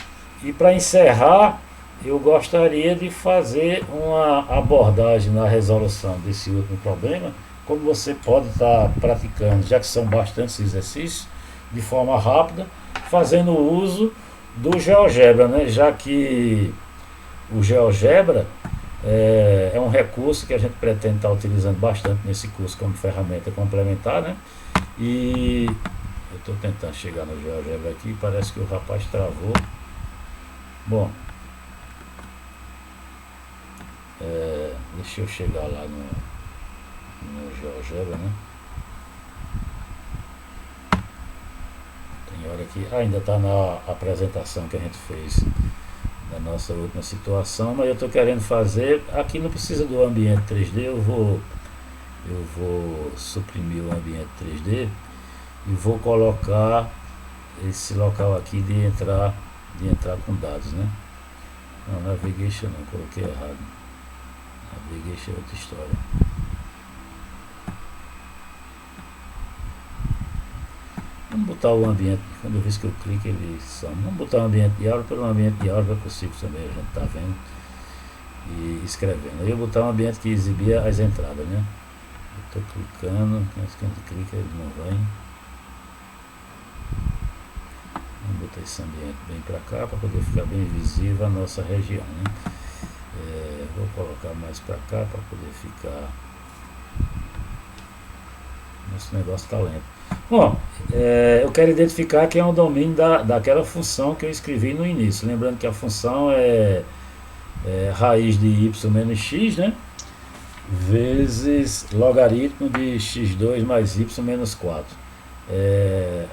para encerrar, eu gostaria de fazer uma abordagem na resolução desse último problema, como você pode estar praticando, já que são bastantes exercícios, de forma rápida, fazendo uso do GeoGebra, né? Já que o GeoGebra é um recurso que a gente pretende estar utilizando bastante nesse curso como ferramenta complementar, né? E eu estou tentando chegar no GeoGebra aqui, parece que o rapaz travou. Bom, deixa eu chegar lá no no GeoGebra, né? Tem hora que ainda está na apresentação que a gente fez da nossa última situação, mas eu estou querendo fazer, aqui não precisa do ambiente 3D, eu vou suprimir o ambiente 3D e vou colocar esse local aqui de entrar com dados, né? Não, navigation não, coloquei errado. Navigation é outra história. Vamos botar o ambiente, quando eu vi que eu clico ele some. Vamos botar o ambiente de aula, pelo ambiente de aula é possível também, a gente está vendo e escrevendo. Eu vou botar um ambiente que exibia as entradas, né? Eu estou clicando, quando clica ele não vem. Vamos botar esse ambiente bem para cá, para poder ficar bem visível a nossa região, né? Vou colocar mais para cá, para poder ficar... Nosso negócio está lento. Bom, eu quero identificar que é um domínio daquela função que eu escrevi no início. Lembrando que a função é raiz de y menos x, né? Vezes logaritmo de x2 mais y menos 4.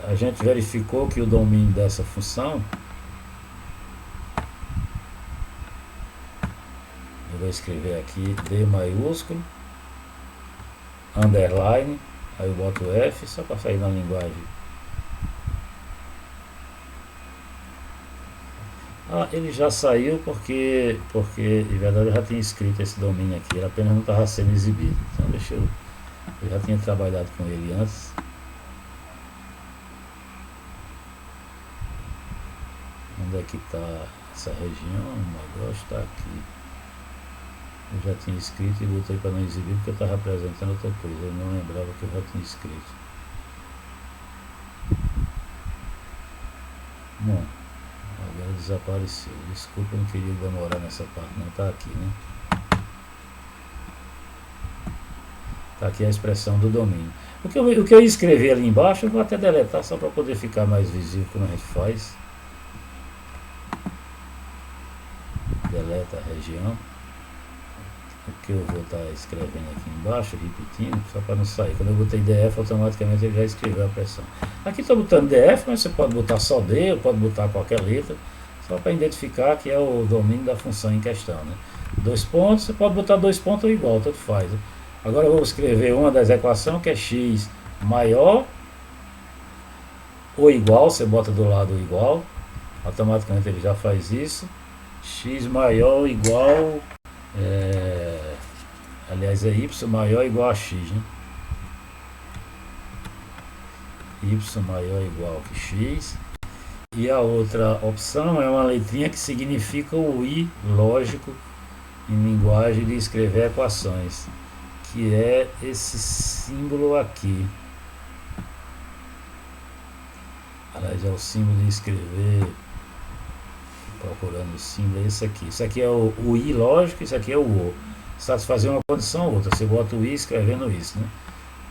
A gente verificou que o domínio dessa função, eu vou escrever aqui D maiúsculo, underline, aí eu boto F, só para sair na linguagem. Ele já saiu porque em verdade eu já tinha escrito esse domínio aqui, ele apenas não estava sendo exibido. Então deixa eu já tinha trabalhado com ele antes. Onde é que está essa região? O negócio está aqui. Eu já tinha escrito e botei para não exibir porque eu estava apresentando outra coisa. Eu não lembrava que eu já tinha escrito. Bom, agora desapareceu. Desculpa, eu não queria demorar nessa parte. Não está aqui, né? Está aqui a expressão do domínio. O que eu escrevi ali embaixo, eu vou até deletar só para poder ficar mais visível como a gente faz. Deleta a região. O que eu vou estar escrevendo aqui embaixo, repetindo, só para não sair. Quando eu botei DF, automaticamente ele já escreveu a pressão. Aqui estou botando DF, mas você pode botar só D, ou pode botar qualquer letra, só para identificar que é o domínio da função em questão, né? 2 pontos, você pode botar 2 pontos ou igual, tanto faz, né? Agora eu vou escrever uma das equações, que é x maior ou igual, você bota do lado o igual, automaticamente ele já faz isso. X maior ou igual, aliás é y maior ou igual a x, né? Y maior ou igual que x. E a outra opção é uma letrinha que significa o i lógico em linguagem de escrever equações, que é esse símbolo aqui. Aliás, é o símbolo de escrever, procurando o símbolo, é esse aqui. Isso aqui é o i lógico, isso aqui é o o. Satisfazer uma condição ou outra, você bota o i escrevendo isso, né?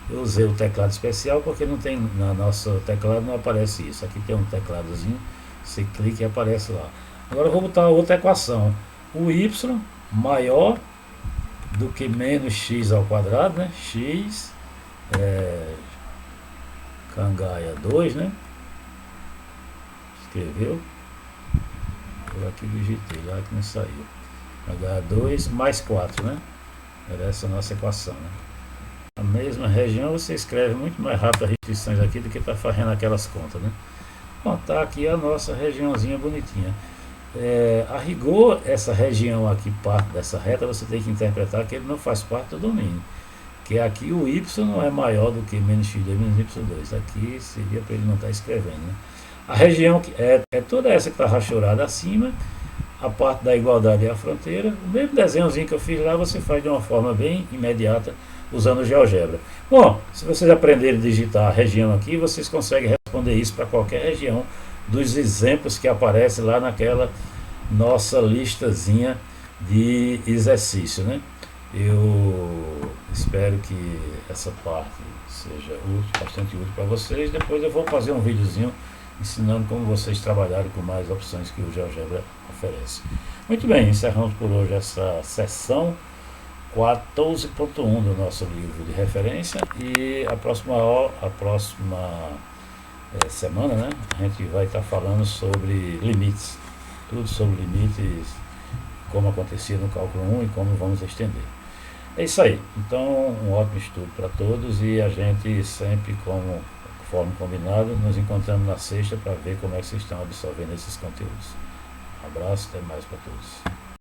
Eu usei o teclado especial porque não tem, na nossa teclado não aparece isso. Aqui tem um tecladozinho, você clica e aparece lá. Agora eu vou botar outra equação. O y maior do que menos x ao quadrado, né? X cangaia 2, né? Escreveu. Eu aqui digitei lá que não saiu. H2 mais 4, né? Era essa a nossa equação, né? A mesma região você escreve muito mais rápido as restrições aqui do que está fazendo aquelas contas, né? Bom, tá aqui a nossa regiãozinha bonitinha. A rigor, essa região aqui, parte dessa reta, você tem que interpretar que ele não faz parte do domínio. Que aqui o y não é maior do que menos x2 menos y2. Aqui seria para ele não estar escrevendo, né? A região que é toda essa que está rachurada acima. A parte da igualdade é a fronteira. O mesmo desenhozinho que eu fiz lá, você faz de uma forma bem imediata, usando o GeoGebra. Bom, se vocês aprenderem a digitar a região aqui, vocês conseguem responder isso para qualquer região dos exemplos que aparecem lá naquela nossa listazinha de exercício, né? Eu espero que essa parte seja útil, bastante útil para vocês. Depois eu vou fazer um videozinho ensinando como vocês trabalharem com mais opções que o GeoGebra oferece. Muito bem, encerramos por hoje essa sessão 14.1 do nosso livro de referência, e a próxima semana, né, a gente vai estar falando sobre limites, tudo sobre limites, como acontecia no cálculo 1 e como vamos estender. É isso aí, então um ótimo estudo para todos, e a gente sempre, conforme combinado, nos encontramos na sexta para ver como é que vocês estão absorvendo esses conteúdos. Um abraço, até mais para todos.